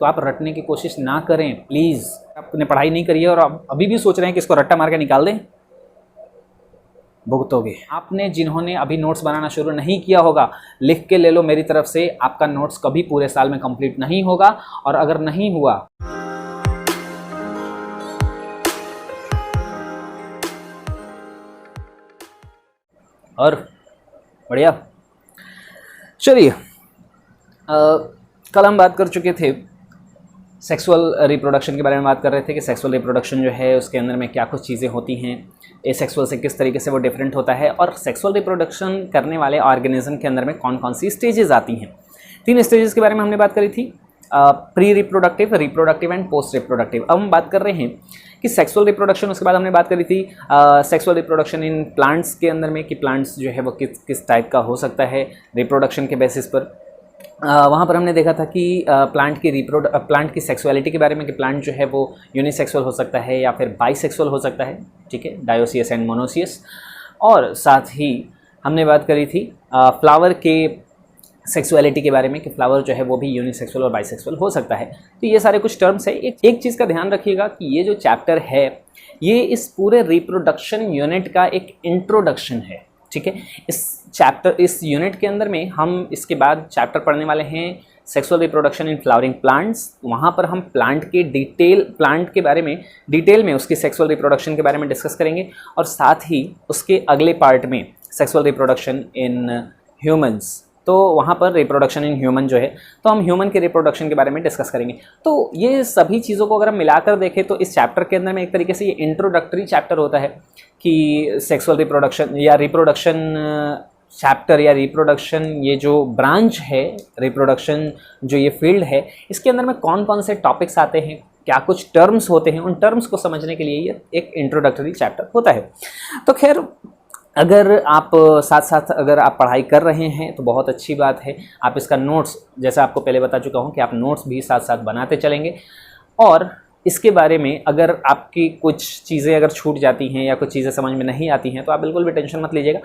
तो आप रटने की कोशिश ना करें प्लीज़। आपने पढ़ाई नहीं करी है और आप अभी भी सोच रहे हैं कि इसको रट्टा मार के निकाल दें, भुगतोगे। आपने जिन्होंने अभी नोट्स बनाना शुरू नहीं किया होगा, लिख के ले लो मेरी तरफ से, आपका नोट्स कभी पूरे साल में कंप्लीट नहीं होगा, और अगर नहीं हुआ और बढ़िया। चलिए, कल हम बात कर चुके थे सेक्सुअल रिप्रोडक्शन के बारे में, बात कर रहे थे कि सेक्सुअल रिप्रोडक्शन जो है उसके अंदर में क्या कुछ चीज़ें होती हैं, एसेक्सुअल से किस तरीके से वो डिफरेंट होता है, और सेक्सुअल रिप्रोडक्शन करने वाले ऑर्गेनिज्म के अंदर में कौन कौन सी स्टेजेस आती हैं। 3 स्टेजेस के बारे में हमने बात करी थी, pre reproductive, reproductive and post reproductive. अब हम बात कर रहे हैं कि सेक्सुअल रिप्रोडक्शन, उसके बाद हमने बात करी थी सेक्सुअल रिप्रोडक्शन इन प्लांट्स के अंदर में कि प्लांट्स जो है वो किस टाइप का हो सकता है रिप्रोडक्शन के बेसिस पर। वहाँ पर हमने देखा था कि प्लांट की सेक्सुअलिटी के बारे में कि प्लांट जो है वो यूनिसेक्सुअल हो सकता है या फिर बाइसेक्सुअल हो सकता है, ठीक है, डायोसियस एंड मोनोसियस। और साथ ही हमने बात करी थी फ्लावर के सेक्सुअलिटी के बारे में कि फ्लावर जो है वो भी यूनिसेक्सुअल और बाइसेक्सुअल हो सकता है। तो ये सारे कुछ टर्म्स है। एक चीज़ का ध्यान रखिएगा कि ये जो चैप्टर है ये इस पूरे रिप्रोडक्शन यूनिट का एक इंट्रोडक्शन है, ठीक है। इस यूनिट के अंदर में हम इसके बाद चैप्टर पढ़ने वाले हैं sexual reproduction in flowering plants. वहाँ पर हम प्लांट के बारे में डिटेल में उसकी सेक्सुअल रिप्रोडक्शन के बारे में डिस्कस करेंगे, और साथ ही उसके अगले पार्ट में सेक्सुअल रिप्रोडक्शन इन ह्यूमंस, तो वहाँ पर रिप्रोडक्शन इन ह्यूमन जो है, तो हम ह्यूमन के रिप्रोडक्शन के बारे में डिस्कस करेंगे। तो ये सभी चीज़ों को अगर हम मिलाकर देखें तो इस चैप्टर के अंदर में एक तरीके से ये इंट्रोडक्टरी चैप्टर होता है कि सेक्सुअल रिप्रोडक्शन या रिप्रोडक्शन चैप्टर या रिप्रोडक्शन, ये जो ब्रांच है रिप्रोडक्शन, जो ये फील्ड है, इसके अंदर में कौन कौन से टॉपिक्स आते हैं, क्या कुछ टर्म्स होते हैं, उन टर्म्स को समझने के लिए ये एक इंट्रोडक्टरी चैप्टर होता है। तो खैर, अगर आप साथ साथ अगर आप पढ़ाई कर रहे हैं तो बहुत अच्छी बात है। आप इसका नोट्स, जैसा आपको पहले बता चुका हूँ कि आप नोट्स भी साथ साथ बनाते चलेंगे, और इसके बारे में अगर आपकी कुछ चीज़ें अगर छूट जाती हैं या कुछ चीज़ें समझ में नहीं आती हैं तो आप बिल्कुल भी टेंशन मत लीजिएगा।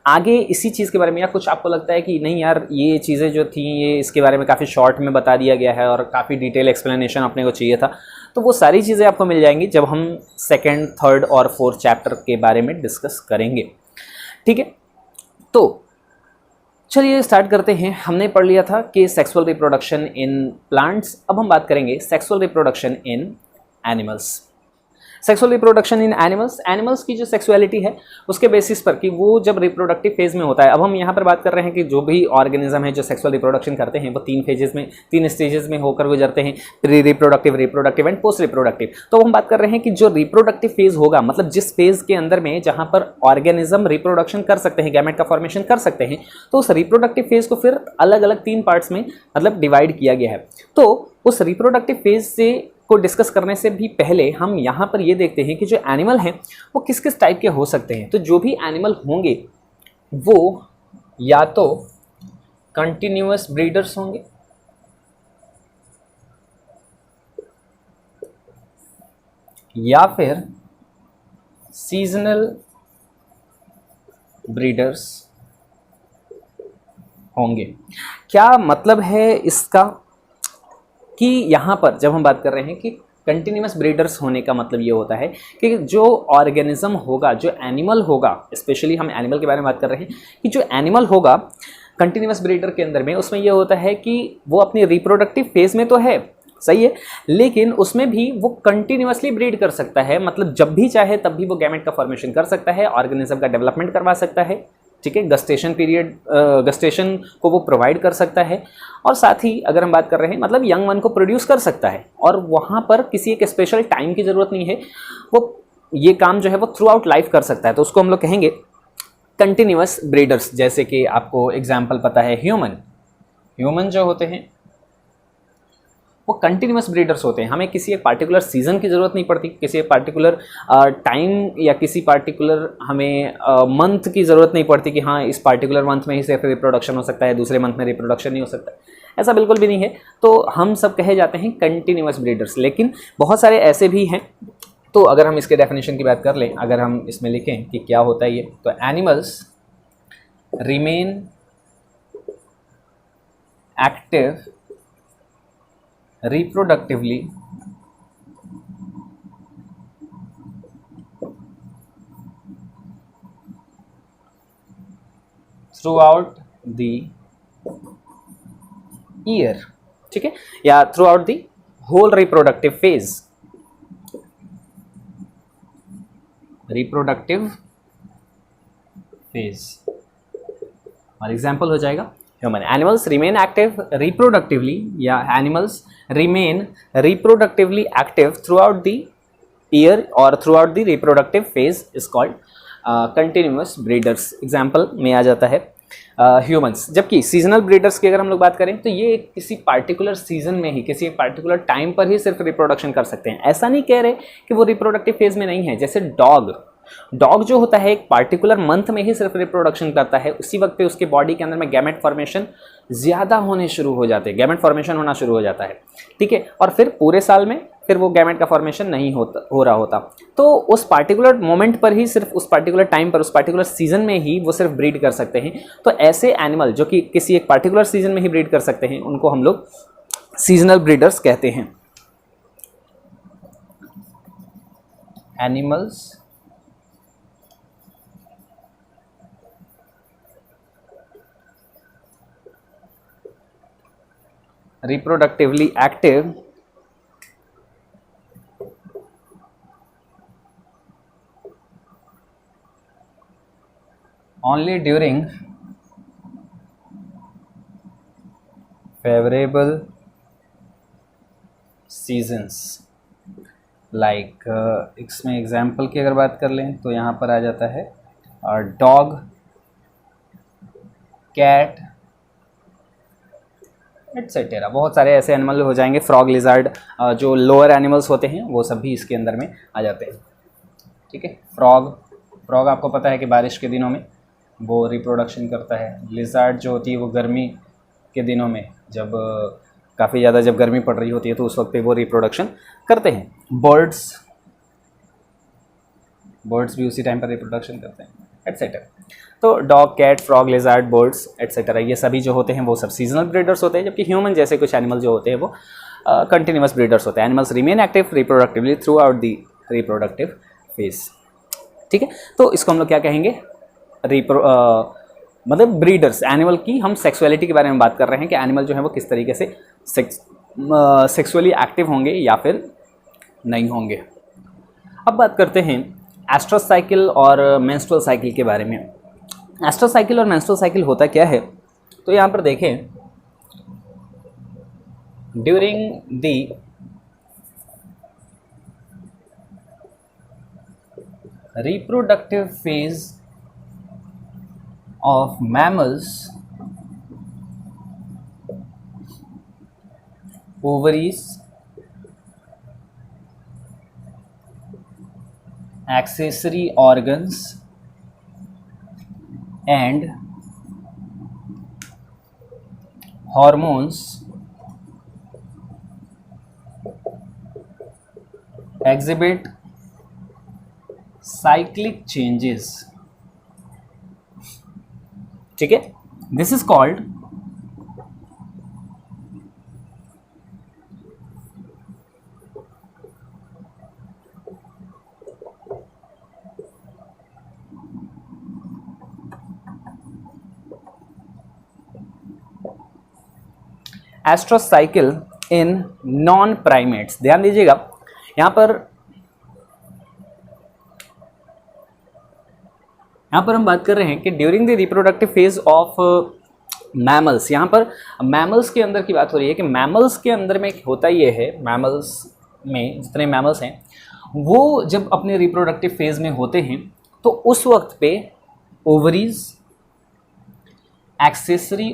आगे इसी चीज़ के बारे में या कुछ आपको लगता है कि नहीं यार ये चीज़ें जो थी ये इसके बारे में काफ़ी शॉर्ट में बता दिया गया है और काफ़ी डिटेल एक्सप्लेनेशन अपने को चाहिए था, तो वो सारी चीज़ें आपको मिल जाएंगी जब हम 2nd, 3rd और 4th चैप्टर के बारे में डिस्कस करेंगे, ठीक है। तो चलिए स्टार्ट करते हैं। हमने पढ़ लिया था कि सेक्सुअल रिप्रोडक्शन इन प्लांट्स। अब हम बात करेंगे sexual reproduction in animals. Sexual reproduction in animals की जो सेक्सुअलिटी है उसके बेसिस पर कि वो जब रिप्रोडक्टिव फेज में होता है। अब हम यहाँ पर बात कर रहे हैं कि जो भी ऑर्गेनिज्म है जो सेक्सुअल रिप्रोडक्शन करते हैं वो 3 स्टेजेस में होकर गुजरते हैं, pre reproductive, reproductive and post reproductive. तो हम बात कर रहे हैं कि जो रिप्रोडक्टिव फेज होगा, मतलब जिस फेज के अंदर में जहाँ पर ऑर्गेनिज्म रिप्रोडक्शन कर सकते हैं, गैमेट का फॉर्मेशन कर सकते हैं, तो उस रिप्रोडक्टिव फेज को फिर अलग अलग 3 पार्ट्स में मतलब डिवाइड किया गया है। तो उस रिप्रोडक्टिव फेज से को डिस्कस करने से भी पहले हम यहाँ पर ये देखते हैं कि जो एनिमल हैं वो किस किस टाइप के हो सकते हैं। तो जो भी एनिमल होंगे वो या तो कंटिन्यूअस ब्रीडर्स होंगे, या फिर सीजनल ब्रीडर्स होंगे। क्या मतलब है इसका कि यहाँ पर जब हम बात कर रहे हैं कि कंटिन्यूअस ब्रीडर्स होने का मतलब ये होता है कि जो ऑर्गेनिज्म होगा, जो एनिमल होगा, स्पेशली हम एनिमल के बारे में बात कर रहे हैं कि जो एनिमल होगा कंटिन्यूअस ब्रीडर के अंदर में, उसमें ये होता है कि वो अपनी रिप्रोडक्टिव फेज में तो है, सही है, लेकिन उसमें भी वो कंटिन्यूअसली ब्रीड कर सकता है, मतलब जब भी चाहे तब भी वो गैमेट का फॉर्मेशन कर सकता है, ऑर्गेनिज्म का डेवलपमेंट करवा सकता है, ठीक है, गस्टेशन को वो प्रोवाइड कर सकता है, और साथ ही अगर हम बात कर रहे हैं मतलब यंग वन को प्रोड्यूस कर सकता है, और वहाँ पर किसी एक स्पेशल टाइम की ज़रूरत नहीं है, वो ये काम जो है वो थ्रू आउट लाइफ कर सकता है। तो उसको हम लोग कहेंगे कंटिन्यूअस ब्रीडर्स। जैसे कि आपको एग्जाम्पल पता है ह्यूमन जो होते हैं वो कंटिन्यूअस ब्रीडर्स होते हैं। हमें किसी एक पार्टिकुलर सीजन की ज़रूरत नहीं पड़ती, किसी एक पार्टिकुलर टाइम या किसी पार्टिकुलर हमें मंथ की ज़रूरत नहीं पड़ती कि हाँ इस पार्टिकुलर मंथ में ही सिर्फ रिप्रोडक्शन हो सकता है, दूसरे मंथ में रिप्रोडक्शन नहीं हो सकता, ऐसा बिल्कुल भी नहीं है। तो हम सब कहे जाते हैं कंटिन्यूअस ब्रीडर्स, लेकिन बहुत सारे ऐसे भी हैं। तो अगर हम इसके डेफिनेशन की बात कर लें, अगर हम इसमें लिखें कि क्या होता है ये, तो animals remain active reproductively throughout the year, ठीक है, या throughout the whole reproductive phase, reproductive phase। और एग्जाम्पल हो जाएगा human. Animals remain active reproductively, या animals remain reproductively active throughout the year और throughout the reproductive phase is called continuous breeders. Example में आ जाता है humans. जबकि सीजनल ब्रीडर्स की अगर हम लोग बात करें तो ये किसी पार्टिकुलर सीजन में ही, किसी एक पार्टिकुलर टाइम पर ही सिर्फ रिप्रोडक्शन कर सकते हैं। ऐसा नहीं कह रहे कि वो रिप्रोडक्टिव फेज में नहीं है। जैसे डॉग जो होता है एक पार्टिकुलर मंथ में ही सिर्फ रिप्रोडक्शन करता है, उसी वक्त पे उसके बॉडी के अंदर में गैमेट फॉर्मेशन ज़्यादा होने शुरू हो जाते हैं, गैमेट फॉर्मेशन होना शुरू हो जाता है, ठीक है। और फिर पूरे साल में फिर वो गैमेट का फॉर्मेशन नहीं हो रहा होता। तो उस पार्टिकुलर मोमेंट पर ही, सिर्फ उस पार्टिकुलर टाइम पर, उस पार्टिकुलर सीजन में ही वो सिर्फ ब्रीड कर सकते हैं। तो ऐसे एनिमल जो कि किसी एक पार्टिकुलर सीजन में ही ब्रीड कर सकते हैं, उनको हम लोग सीजनल ब्रीडर्स कहते हैं। Animals reproductively active only during favorable seasons। Like इसमें एग्जाम्पल की अगर बात कर लें तो यहाँ पर आ जाता है डॉग, कैट एटसेट्रा। बहुत सारे ऐसे एनिमल हो जाएंगे, फ्रॉग, लिजर्ड, जो लोअर एनिमल्स होते हैं वो सब भी इसके अंदर में आ जाते हैं, ठीक है। फ्रॉग आपको पता है कि बारिश के दिनों में वो रिप्रोडक्शन करता है। लिजर्ड जो होती है वो गर्मी के दिनों में, जब काफ़ी ज़्यादा जब गर्मी पड़ रही होती है तो उस वक्त पे वो रिप्रोडक्शन करते हैं। बर्ड्स भी उसी टाइम पर रिप्रोडक्शन करते हैं, एटसेट्रा। तो dog, cat, frog, lizard, birds etcetera, ये सभी जो होते हैं वो सब सीजनल ब्रीडर्स होते हैं। जबकि ह्यूमन जैसे कुछ एनिमल जो होते हैं वो कंटिन्यूअस ब्रीडर्स होते हैं। Animals remain active reproductively through out the reproductive phase, ठीक है। तो इसको हम लोग क्या कहेंगे, मतलब ब्रीडर्स। एनिमल की हम सेक्सुअलिटी के बारे में बात कर रहे हैं कि एनिमल जो है वो किस तरीके से सेक्सुअली एक्टिव होंगे या फिर नहीं होंगे। अब बात करते हैं एस्ट्रस साइकिल और मेंस्ट्रुअल साइकिल के बारे में। एस्ट्रस साइकिल और मेंस्ट्रुअल साइकिल होता क्या है, तो यहाँ पर देखें, during the reproductive phase of mammals, ovaries, accessory organs and hormones exhibit cyclic changes, ठीक है। This is called oestrus cycle in non primates. ध्यान दीजिएगा, यहां पर हम बात कर रहे हैं कि during the reproductive phase of mammals. यहाँ पर मैमल्स के अंदर की बात हो रही है कि मैमल्स के अंदर में होता ये है, मैमल्स में जितने मैमल्स हैं वो जब अपने रिप्रोडक्टिव फेज में होते हैं तो उस वक्त पे ओवरीज, एक्सेसरी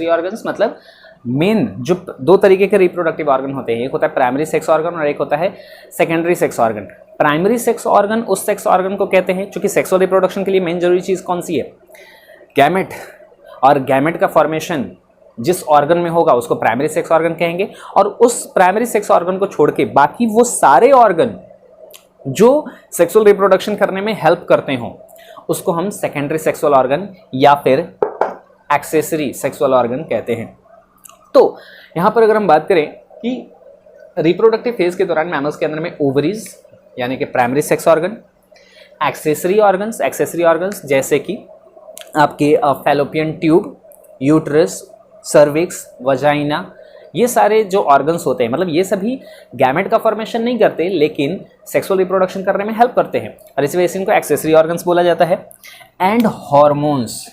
ऑर्गन्स मतलब मेन जो दो तरीके के रिप्रोडक्टिव ऑर्गन होते हैं, एक होता है प्राइमरी सेक्स ऑर्गन और एक होता है secondary sex organ. Primary sex organ उस सेक्स ऑर्गन को कहते हैं, चूंकि सेक्सुअल रिप्रोडक्शन के लिए मेन जरूरी चीज़ कौन सी है, गैमेट। और गैमेट का फॉर्मेशन जिस ऑर्गन में होगा उसको प्राइमरी सेक्स ऑर्गन कहेंगे। और उस प्राइमरी सेक्स ऑर्गन को छोड़ के बाकी वो सारे ऑर्गन जो सेक्सुअल रिप्रोडक्शन करने में हेल्प करते हों उसको हम सेकेंडरी सेक्सुअल ऑर्गन या फिर एक्सेसरी सेक्सुअल ऑर्गन कहते हैं। तो यहाँ पर अगर हम बात करें कि रिप्रोडक्टिव फेज के दौरान मैमल्स के अंदर में ओवरीज यानी कि primary sex organ, accessory organs जैसे कि आपके fallopian tube, uterus, cervix, vagina, ये सारे जो ऑर्गन्स होते हैं, मतलब ये सभी गैमेट का फॉर्मेशन नहीं करते लेकिन सेक्सुअल रिप्रोडक्शन करने में हेल्प करते हैं और इस वजह से इनको एक्सेसरी ऑर्गन्स बोला जाता है। एंड हॉर्मोन्स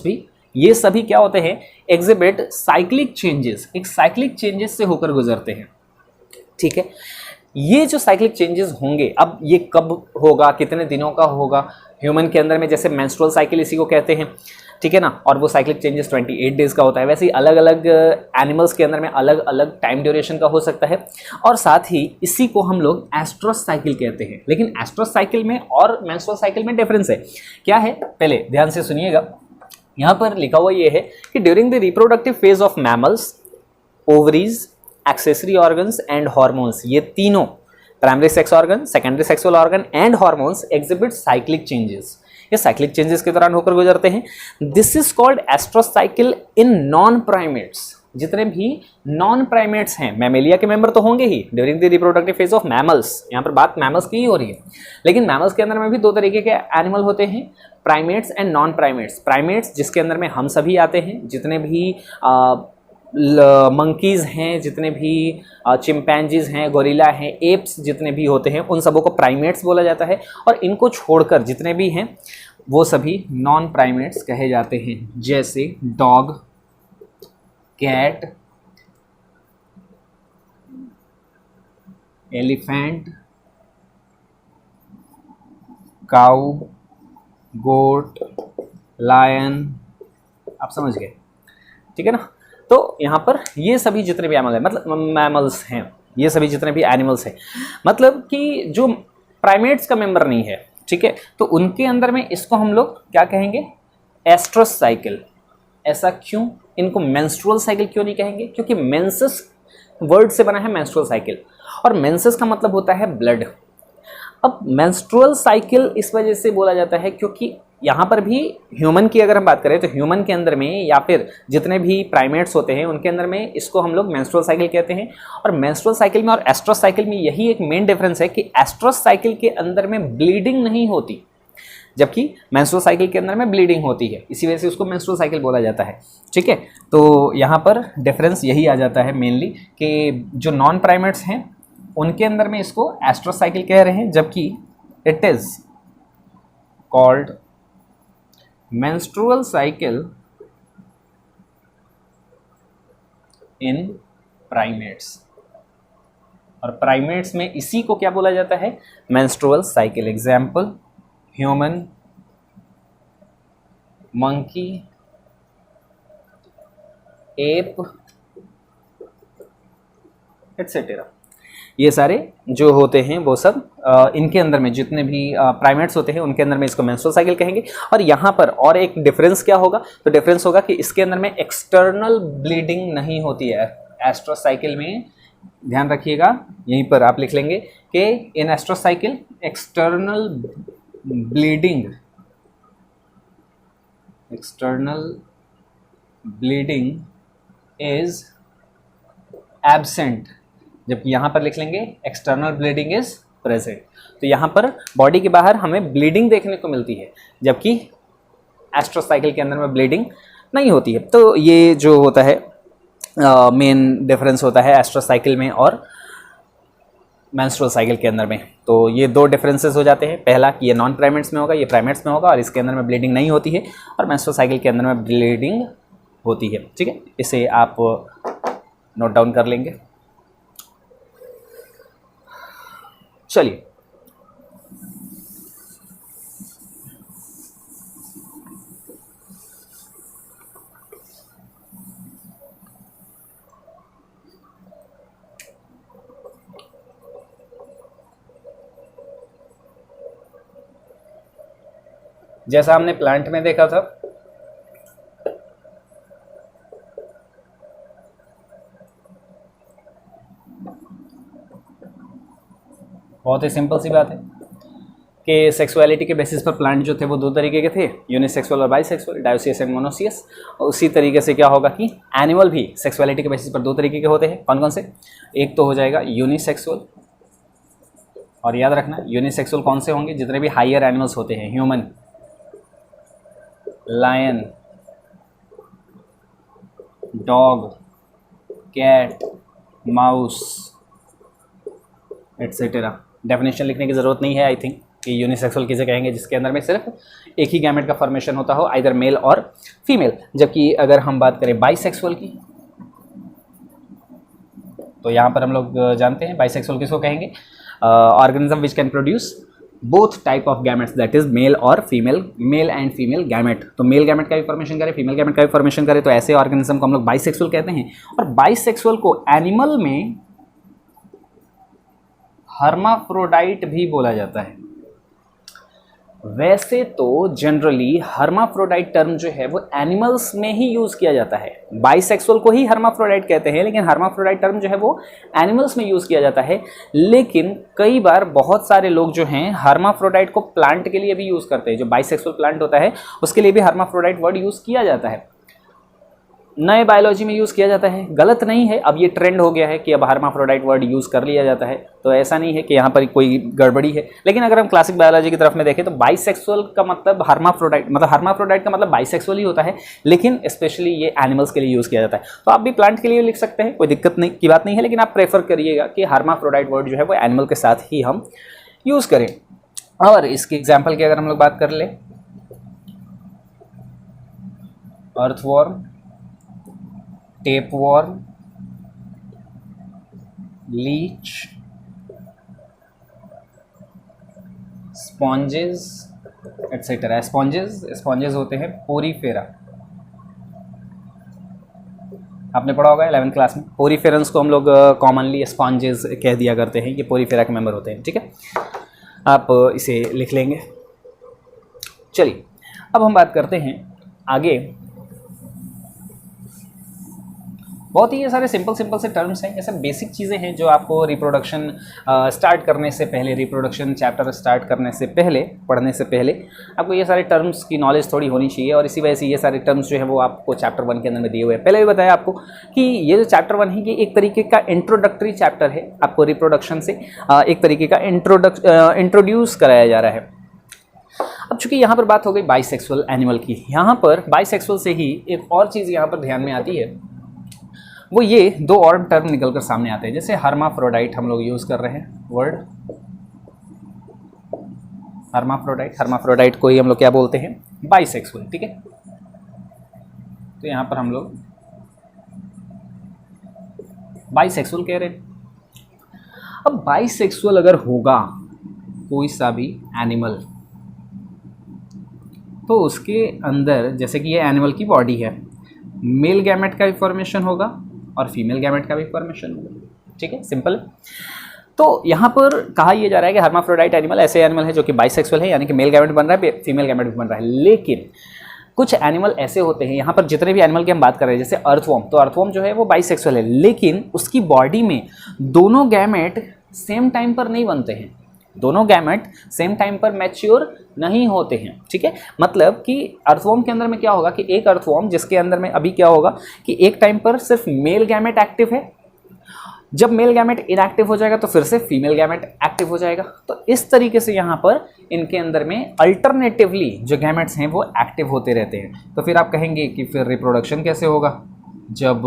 भी ये सभी क्या होते हैं, एग्जिबिट साइक्लिक चेंजेस, एक साइक्लिक चेंजेस से होकर गुजरते हैं। ठीक है, ये जो साइक्लिक चेंजेस होंगे, अब ये कब होगा, कितने दिनों का होगा, ह्यूमन के अंदर में जैसे मेंस्ट्रुअल साइकिल इसी को कहते हैं, ठीक है ना, और वो साइक्लिक चेंजेस 28 डेज का होता है। वैसे ही अलग अलग एनिमल्स के अंदर में अलग अलग टाइम ड्यूरेशन का हो सकता है और साथ ही इसी को हम लोग एस्ट्रस साइकिल कहते हैं। लेकिन एस्ट्रस साइकिल में और मेंस्ट्रुअल साइकिल में डिफरेंस है, क्या है पहले ध्यान से सुनिएगा। यहाँ पर लिखा हुआ ये है कि during the reproductive phase of mammals, ovaries, accessory organs and hormones, ये तीनों primary sex organ, secondary sexual organ and hormones exhibit cyclic changes, ये साइक्लिक चेंजेस के दौरान होकर गुजरते हैं। This is called oestrus cycle in non primates. जितने भी नॉन प्राइमेट्स हैं, मैमेलिया के मेंबर तो होंगे ही during the reproductive phase of mammals, यहाँ पर बात मैमल्स की ही हो रही है, लेकिन मैमल्स के अंदर में भी दो तरीके के एनिमल होते हैं, primates and non primates. Primates जिसके अंदर में हम सभी आते हैं, जितने भी मंकीज़ हैं, जितने भी चिंपैंजीज हैं, गोरिल्ला हैं, एप्स जितने भी होते हैं, उन सबों को प्राइमेट्स बोला जाता है और इनको छोड़कर जितने भी हैं वो सभी नॉन प्राइमेट्स कहे जाते हैं, जैसे डॉग, कैट, एलिफेंट, काऊ, गोट, लायन, आप समझ गए, ठीक है ना। तो यहाँ पर ये सभी जितने भी एनिमल हैं, मतलब मैमल्स हैं, ये सभी जितने भी एनिमल्स हैं, मतलब कि जो प्राइमेट्स का मेंबर नहीं है, ठीक है, तो उनके अंदर में इसको हम लोग क्या कहेंगे, एस्ट्रस साइकिल। ऐसा क्यों, इनको मेंस्ट्रुअल साइकिल क्यों नहीं कहेंगे, क्योंकि मेंसेस वर्ड से बना है मेंस्ट्रुअल साइकिल और मेंसेस का मतलब होता है ब्लड। अब मेंस्ट्रुअल साइकिल इस वजह से बोला जाता है क्योंकि यहाँ पर भी ह्यूमन की अगर हम बात करें तो ह्यूमन के अंदर में या फिर जितने भी प्राइमेट्स होते हैं उनके अंदर में इसको हम लोग मेंस्ट्रुअल साइकिल कहते हैं। और मेंस्ट्रुअल साइकिल में और एस्ट्रस साइकिल में यही एक मेन डिफरेंस है कि एस्ट्रस साइकिल के अंदर में ब्लीडिंग नहीं होती, जबकि मेंस्ट्रुअल साइकिल के अंदर में ब्लीडिंग होती है, इसी वजह से उसको मेंस्ट्रुअल साइकिल बोला जाता है। ठीक है, तो यहाँ पर डिफरेंस यही आ जाता है मेनली कि जो नॉन प्राइमेट्स हैं उनके अंदर में इसको एस्ट्रस साइकिल कह रहे हैं, जबकि it is called menstrual cycle in primates। और प्राइमेट्स में इसी को क्या बोला जाता है, menstrual cycle। Example human, monkey, app etcetera, ये सारे जो होते हैं वो सब इनके अंदर में जितने भी प्राइमेट्स होते हैं उनके अंदर में इसको मेंस्ट्रुअल साइकिल कहेंगे। और यहाँ पर और एक डिफरेंस क्या होगा, तो डिफरेंस होगा कि इसके अंदर में एक्सटर्नल ब्लीडिंग नहीं होती है। एस्ट्रस साइकिल में ध्यान रखिएगा, यहीं पर आप लिख लेंगे कि in estrus cycle external bleeding is absent, जबकि यहाँ पर लिख लेंगे एक्सटर्नल ब्लीडिंग इज प्रेजेंट। तो यहाँ पर बॉडी के बाहर हमें ब्लीडिंग देखने को मिलती है, जबकि एस्ट्रस साइकिल के अंदर में ब्लीडिंग नहीं होती है। तो ये जो होता है मेन डिफरेंस होता है एस्ट्रस साइकिल में और मेंस्ट्रुअल साइकिल के अंदर में। तो ये दो डिफरेंसेस हो जाते हैं, पहला कि ये नॉन प्राइमेट्स में होगा, ये प्राइमेट्स में होगा और इसके अंदर में ब्लीडिंग नहीं होती है, और मेंस्ट्रुअल साइकिल के अंदर में ब्लीडिंग होती है। ठीक है, इसे आप नोट डाउन कर लेंगे। चलिए जैसा हमने प्लांट में देखा था, बहुत ही सिंपल सी बात है, कि सेक्सुअलिटी के बेसिस पर प्लांट जो थे वो दो तरीके के थे, यूनिसेक्सुअल और बाइसेक्सुअल, डायोसियस एंड मोनोसियस। और उसी तरीके से क्या होगा कि एनिमल भी सेक्सुअलिटी के बेसिस पर दो तरीके के होते हैं। कौन कौन से? एक तो हो जाएगा यूनिसेक्सुअल, और याद रखना यूनिसेक्सुअल कौन से होंगे? जितने भी हायर एनिमल्स होते हैं, human, lion, dog, cat, mouse etcetera. Definition लिखने की ज़रूरत नहीं है आई थिंक कि यूनिसेक्सुअल किसे कहेंगे, जिसके अंदर में सिर्फ एक ही गैमेट का फॉर्मेशन होता हो, आइदर मेल और फीमेल। जबकि अगर हम बात करें बाइसेक्सुअल की, तो यहाँ पर हम लोग जानते हैं बाइसेक्सुअल किसको कहेंगे? Organism which can produce both type of gametes, that is male और female, male and female gamete. तो मेल गैमेट का भी फॉर्मेशन करे, फीमेल गैमेट का भी फॉर्मेशन करे, तो ऐसे ऑर्गेनिज्म को हम लोग बाइसेक्सुअल कहते हैं। और बाइसेक्सुअल को एनिमल में हर्माफ्रोडाइट भी बोला जाता है। वैसे तो जनरली हर्माफ्रोडाइट टर्म जो है वो एनिमल्स में ही यूज़ किया जाता है। बाइसेक्सुअल को ही हर्माफ्रोडाइट कहते हैं, लेकिन हर्माफ्रोडाइट टर्म जो है वो एनिमल्स में यूज़ किया जाता है। लेकिन कई बार बहुत सारे लोग जो हैं हर्माफ्रोडाइट को प्लांट के लिए भी यूज़ करते हैं। जो बाइसेक्सुअल प्लांट होता है उसके लिए भी हर्माफ्रोडाइट वर्ड यूज़ किया जाता है, नए बायोलॉजी में यूज़ किया जाता है। गलत नहीं है, अब ये ट्रेंड हो गया है कि अब हर्माफ्रोडाइट वर्ड यूज़ कर लिया जाता है, तो ऐसा नहीं है कि यहाँ पर कोई गड़बड़ी है। लेकिन अगर हम क्लासिक बायोलॉजी की तरफ में देखें तो बाइसेक्सुअल का मतलब हर्माफ्रोडाइट का मतलब बाइसेक्सुअल ही होता है, लेकिन स्पेशली ये एनिमल्स के लिए यूज़ किया जाता है। तो आप भी प्लांट के लिए लिख सकते हैं, कोई दिक्कत नहीं की बात नहीं है, लेकिन आप प्रेफर करिएगा कि हर्माफ्रोडाइट वर्ड जो है वो एनिमल के साथ ही हम यूज़ करें। और इसकी एग्जाम्पल की अगर हम लोग बात कर ले, earthworm, tapeworm, leech, sponges etcetera. Sponges होते हैं पोरीफेरा, आपने पढ़ा होगा 11th क्लास में। पोरीफेरंस को हम लोग कॉमनली स्पॉन्जेस कह दिया करते हैं, ये पोरीफेरा के मेंबर होते हैं, ठीक है। आप इसे लिख लेंगे। चलिए अब हम बात करते हैं आगे। बहुत ही ये सारे सिंपल से टर्म्स हैं, ऐसे बेसिक चीज़ें हैं जो आपको रिप्रोडक्शन स्टार्ट करने से पहले, रिप्रोडक्शन चैप्टर स्टार्ट करने से पहले, पढ़ने से पहले आपको ये सारे टर्म्स की नॉलेज थोड़ी होनी चाहिए। और इसी वजह से ये सारे टर्म्स जो है वो आपको चैप्टर 1 के अंदर में दिए हुए हैं। पहले भी बताया आपको कि ये जो चैप्टर 1 है ये एक तरीके का इंट्रोडक्टरी चैप्टर है, आपको रिप्रोडक्शन से एक तरीके का इंट्रोड्यूस कराया जा रहा है। अब चूंकि यहाँ पर बात हो गई बाइसेक्सुअल एनिमल की, यहाँ पर बाइसेक्सुअल से ही एक और चीज़ यहाँ पर ध्यान में आती है, वो ये दो और टर्म निकल कर सामने आते हैं। जैसे हर्माफ्रोडाइट हम लोग यूज़ कर रहे हैं वर्ड, हर्माफ्रोडाइट को ही हम लोग क्या बोलते हैं? बाइसेक्सुअल, ठीक है। तो यहाँ पर हम लोग बाइसेक्सुअल कह रहे हैं। अब बाइसेक्सुअल अगर होगा कोई सा भी एनिमल, तो उसके अंदर जैसे कि ये एनिमल की बॉडी है, मेल गैमेट का भी फॉर्मेशन होगा और फीमेल गैमेट का भी फॉर्मेशन होगा, ठीक है, सिंपल। तो यहाँ पर कहा यह जा रहा है कि हर्माफ्रोडाइट एनिमल ऐसे एनिमल है जो कि बाइसेक्सुअल है, यानी कि मेल गैमेट बन रहा है, फीमेल गैमेट भी बन रहा है। लेकिन कुछ एनिमल ऐसे होते हैं, यहाँ पर जितने भी एनिमल की हम बात कर रहे हैं, जैसे अर्थवॉर्म, तो अर्थवॉर्म जो है वो बाइसेक्सुअल है, लेकिन उसकी बॉडी में दोनों गैमेट सेम टाइम पर नहीं बनते हैं, दोनों गैमेट सेम टाइम पर मैच्योर नहीं होते हैं, ठीक है। मतलब कि अर्थवॉर्म के अंदर में क्या होगा कि एक अर्थवॉर्म जिसके अंदर में अभी क्या होगा कि एक टाइम पर सिर्फ मेल गैमेट एक्टिव है, जब मेल गैमेट इनएक्टिव हो जाएगा तो फिर से फीमेल गैमेट एक्टिव हो जाएगा। तो इस तरीके से यहाँ पर इनके अंदर में अल्टरनेटिवली जो गैमेट्स हैं वो एक्टिव होते रहते हैं। तो फिर आप कहेंगे कि फिर रिप्रोडक्शन कैसे होगा? जब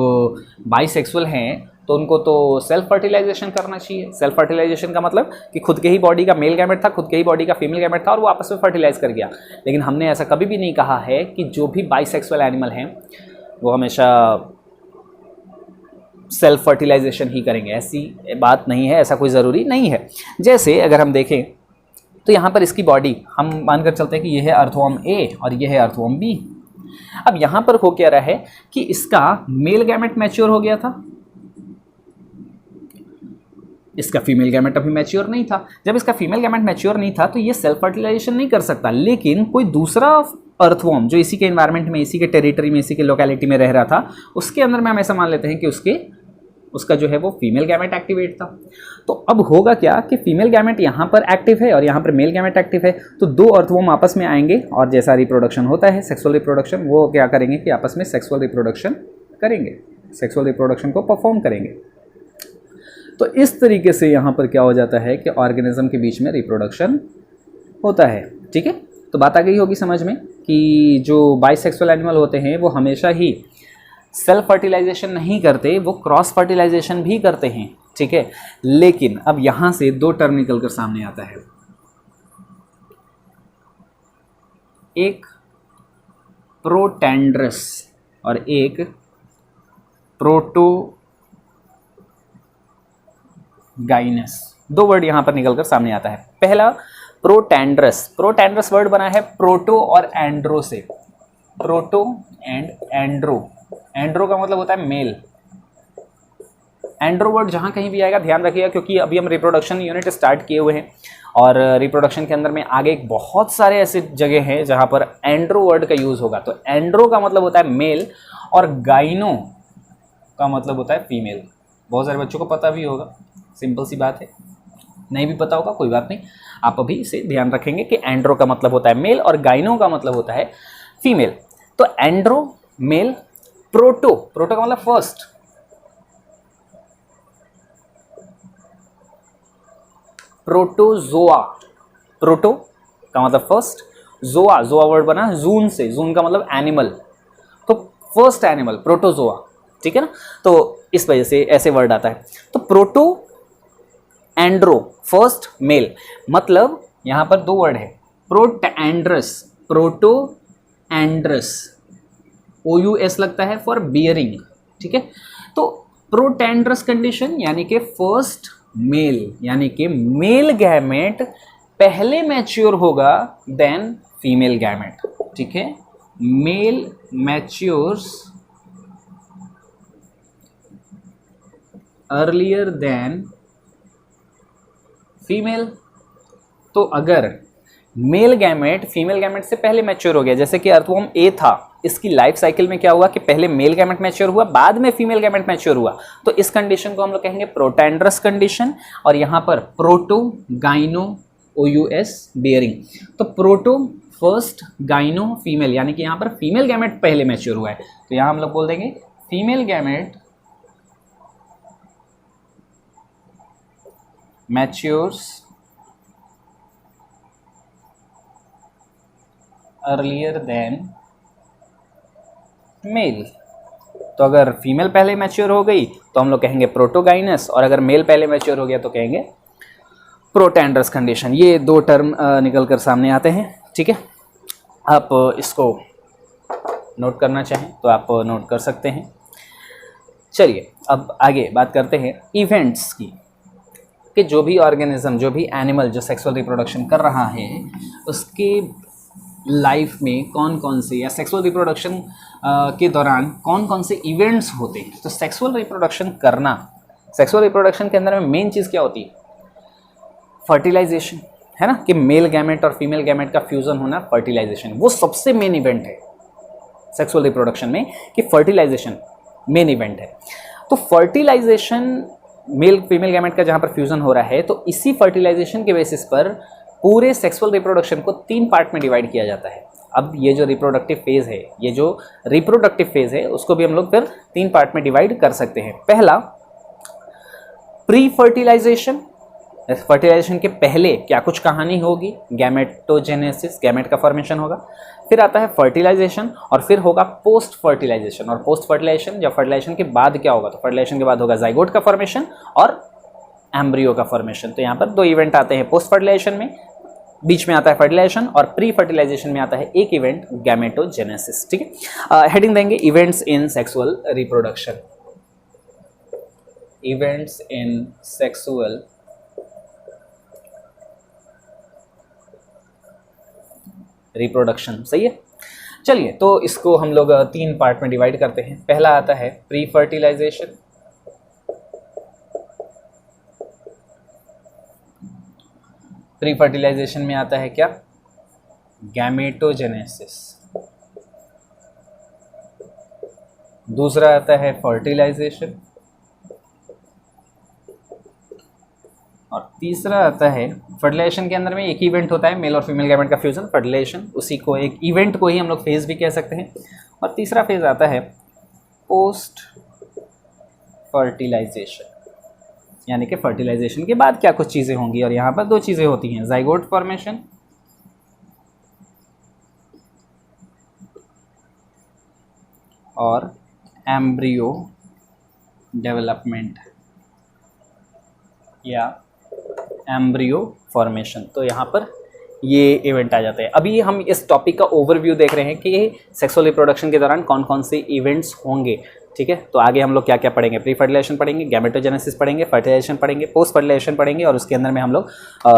बाइसेक्सुअल हैं तो उनको तो सेल्फ फर्टिलाइजेशन करना चाहिए। सेल्फ फर्टिलाइजेशन का मतलब कि खुद के ही बॉडी का मेल गैमेट था, खुद के ही बॉडी का फीमेल गैमेट था और वो आपस में फर्टिलाइज कर गया। लेकिन हमने ऐसा कभी भी नहीं कहा है कि जो भी बाइसेक्सुअल एनिमल हैं वो हमेशा सेल्फ फर्टिलाइजेशन ही करेंगे, ऐसी बात नहीं है, ऐसा कोई ज़रूरी नहीं है। जैसे अगर हम देखें तो यहाँ पर इसकी बॉडी हम मानकर चलते हैं कि यह है अर्थवॉर्म ए और यह है अर्थवॉर्म बी। अब यहाँ पर हो क्या रहा है कि इसका मेल गैमेट मैच्योर हो गया था, इसका फीमेल गैमेट अभी मैच्योर नहीं था। जब इसका फीमेल गैमेट मैच्योर नहीं था तो ये सेल्फ फर्टिलाइजेशन नहीं कर सकता। लेकिन कोई दूसरा अर्थवॉर्म जो इसी के एनवायरनमेंट में, इसी के टेरिटरी में, इसी के लोकेलिटी में रह रहा था, उसके अंदर में हम ऐसा मान लेते हैं कि उसका जो है वो फीमेल गैमेट एक्टिवेट था। तो अब होगा क्या कि फीमेल गैमेट यहाँ पर एक्टिव है और यहाँ पर मेल गैमेट एक्टिव है, तो दो अर्थवॉर्म आपस में आएंगे और जैसा रिप्रोडक्शन होता है सेक्सुअल रिप्रोडक्शन, वो क्या करेंगे कि आपस में सेक्सुअल रिप्रोडक्शन करेंगे, सेक्सुअल रिप्रोडक्शन को परफॉर्म करेंगे। तो इस तरीके से यहाँ पर क्या हो जाता है कि ऑर्गेनिज्म के बीच में रिप्रोडक्शन होता है। ठीक है, तो बात आ गई होगी समझ में कि जो बाइसेक्सुअल एनिमल होते हैं वो हमेशा ही सेल्फ फर्टिलाइजेशन नहीं करते, वो क्रॉस फर्टिलाइजेशन भी करते हैं। ठीक है, लेकिन अब यहाँ से दो टर्म निकल कर सामने आता है, एक प्रोटेंड्रस और एक प्रोटोगाइनस। दो वर्ड यहाँ पर निकल कर सामने आता है। पहला प्रोटेंड्रस, प्रोटेंड्रस वर्ड बना है प्रोटो और एंड्रो से, प्रोटो एंड एंड्रो। एंड्रो का मतलब होता है मेल। एंड्रो वर्ड जहाँ कहीं भी आएगा ध्यान रखिएगा, क्योंकि अभी हम रिप्रोडक्शन यूनिट स्टार्ट किए हुए हैं और रिप्रोडक्शन के अंदर में आगे बहुत सारे ऐसे जगह हैं जहाँ पर एंड्रो वर्ड का यूज़ होगा। तो एंड्रो का मतलब होता है मेल और गाइनो का मतलब होता है फीमेल। बहुत सारे बच्चों को पता भी होगा, सिंपल सी बात है। नहीं भी पता होगा कोई बात नहीं, आप अभी इसे ध्यान रखेंगे कि एंड्रो का मतलब होता है मेल और गाइनो का मतलब होता है फीमेल। तो एंड्रो मेल, प्रोटो, प्रोटो का मतलब फर्स्ट, प्रोटोजोआ, प्रोटो का मतलब फर्स्ट, जोआ, जोआ वर्ड बना जून से, जून का मतलब एनिमल, तो फर्स्ट एनिमल प्रोटोजोआ। ठीक है ना, तो इस वजह से ऐसे वर्ड आता है। तो प्रोटो एंड्रो फर्स्ट मेल, मतलब यहां पर दो वर्ड है, प्रोटैंड्रस, प्रोटो एंड्रस, OUS लगता है फॉर बियरिंग। ठीक है, तो प्रोटैंड्रस कंडीशन यानी कि फर्स्ट मेल, यानी कि मेल गैमेट पहले मैच्योर होगा देन फीमेल गैमेट। ठीक है, male matures earlier than female. तो अगर मेल गैमेट फीमेल गैमेट से पहले मैच्योर हो गया, जैसे कि अर्थवॉर्म ए था, इसकी लाइफ साइकिल में क्या हुआ कि पहले मेल गैमेट मैच्योर हुआ, बाद में फीमेल गैमेट मैच्योर हुआ, तो इस कंडीशन को हम लोग कहेंगे प्रोटैंड्रस कंडीशन। और यहाँ पर प्रोटो गाइनो OUS बियरिंग, तो प्रोटो फर्स्ट, गाइनो फीमेल, यानी कि यहाँ पर फीमेल गैमेट पहले मैच्योर हुआ है, तो यहाँ हम लोग बोल देंगे female gamete matures earlier than male. तो अगर फीमेल पहले मैच्योर हो गई तो हम लोग कहेंगे प्रोटोगाइनस, और अगर मेल पहले मैच्योर हो गया तो कहेंगे प्रोटैंड्रस कंडीशन। ये दो टर्म निकल कर सामने आते हैं। ठीक है, आप इसको नोट करना चाहें तो आप नोट कर सकते हैं। चलिए अब आगे बात करते हैं इवेंट्स की, कि जो भी ऑर्गेनिज्म, जो भी एनिमल जो सेक्सुअल रिप्रोडक्शन कर रहा है उसके लाइफ में कौन कौन से, या सेक्सुअल रिप्रोडक्शन के दौरान कौन कौन से इवेंट्स होते हैं। तो सेक्सुअल रिप्रोडक्शन करना, सेक्सुअल रिप्रोडक्शन के अंदर में मेन चीज़ क्या होती है, फर्टिलाइजेशन, है ना, कि मेल गैमेट और फीमेल गैमेट का फ्यूजन होना, फर्टिलाइजेशन वो सबसे मेन इवेंट है सेक्सुअल रिप्रोडक्शन में, कि फर्टिलाइजेशन मेन इवेंट है। तो फर्टिलाइजेशन मेल फीमेल गैमेट का जहाँ पर फ्यूजन हो रहा है, तो इसी फर्टिलाइजेशन के बेसिस पर पूरे सेक्सुअल रिप्रोडक्शन को 3 पार्ट में डिवाइड किया जाता है। अब ये जो रिप्रोडक्टिव फेज़ है, ये जो रिप्रोडक्टिव फेज़ है, उसको भी हम लोग फिर 3 पार्ट में डिवाइड कर सकते हैं। पहला प्री फर्टिलाइजेशन, फर्टिलाइजेशन के पहले क्या कुछ कहानी होगी, गैमेटोजेनेसिस, गैमेट का फॉर्मेशन होगा। फिर आता है फर्टिलाइजेशन और फिर होगा पोस्ट फर्टिलाइजेशन, और पोस्ट फर्टिलाइजेशन या फर्टिलाइजेशन के बाद क्या होगा, तो फर्टिलाइजेशन के बाद होगा जाइगोट का फॉर्मेशन और एम्ब्रियो का फॉर्मेशन। तो यहाँ पर 2 इवेंट आते हैं पोस्ट फर्टिलाइजेशन में, बीच में आता है फर्टिलाइजेशन, और प्री फर्टिलाइजेशन में आता है एक इवेंट गैमेटोजेनेसिस। ठीक है, हेडिंग देंगे events in sexual reproduction, events in sexual reproduction. सही है, चलिए तो इसको हम लोग 3 पार्ट में डिवाइड करते हैं। पहला आता है प्री फर्टिलाइजेशन, प्री फर्टिलाइजेशन में आता है क्या, गैमेटोजेनेसिस। दूसरा आता है फर्टिलाइजेशन, और तीसरा आता है फर्टिलाइजेशन के अंदर में एक इवेंट होता है मेल और फीमेल गैमेट का फ्यूजन, फर्टिलाइजेशन, उसी को एक इवेंट को ही हम लोग फेज भी कह सकते हैं। और तीसरा फेज आता है पोस्ट फर्टिलाइजेशन, यानी कि फर्टिलाइजेशन के बाद क्या कुछ चीज़ें होंगी, और यहाँ पर दो चीज़ें होती हैं, जाइगोट फॉर्मेशन और एम्ब्रियो डेवलपमेंट या एम्ब्रियो फॉर्मेशन। तो यहाँ पर ये इवेंट आ जाते हैं। अभी हम इस टॉपिक का ओवरव्यू देख रहे हैं कि सेक्सुअल रिप्रोडक्शन के दौरान कौन कौन से इवेंट्स होंगे, ठीक है। तो आगे हम लोग क्या क्या पढ़ेंगे, प्री फर्टिलाइजेशन पढ़ेंगे, गैमेटोजेनेसिस पढ़ेंगे, फर्टिलाइजेशन पढ़ेंगे, पोस्ट फर्टिलाइजेशन पढ़ेंगे, और उसके अंदर में हम लोग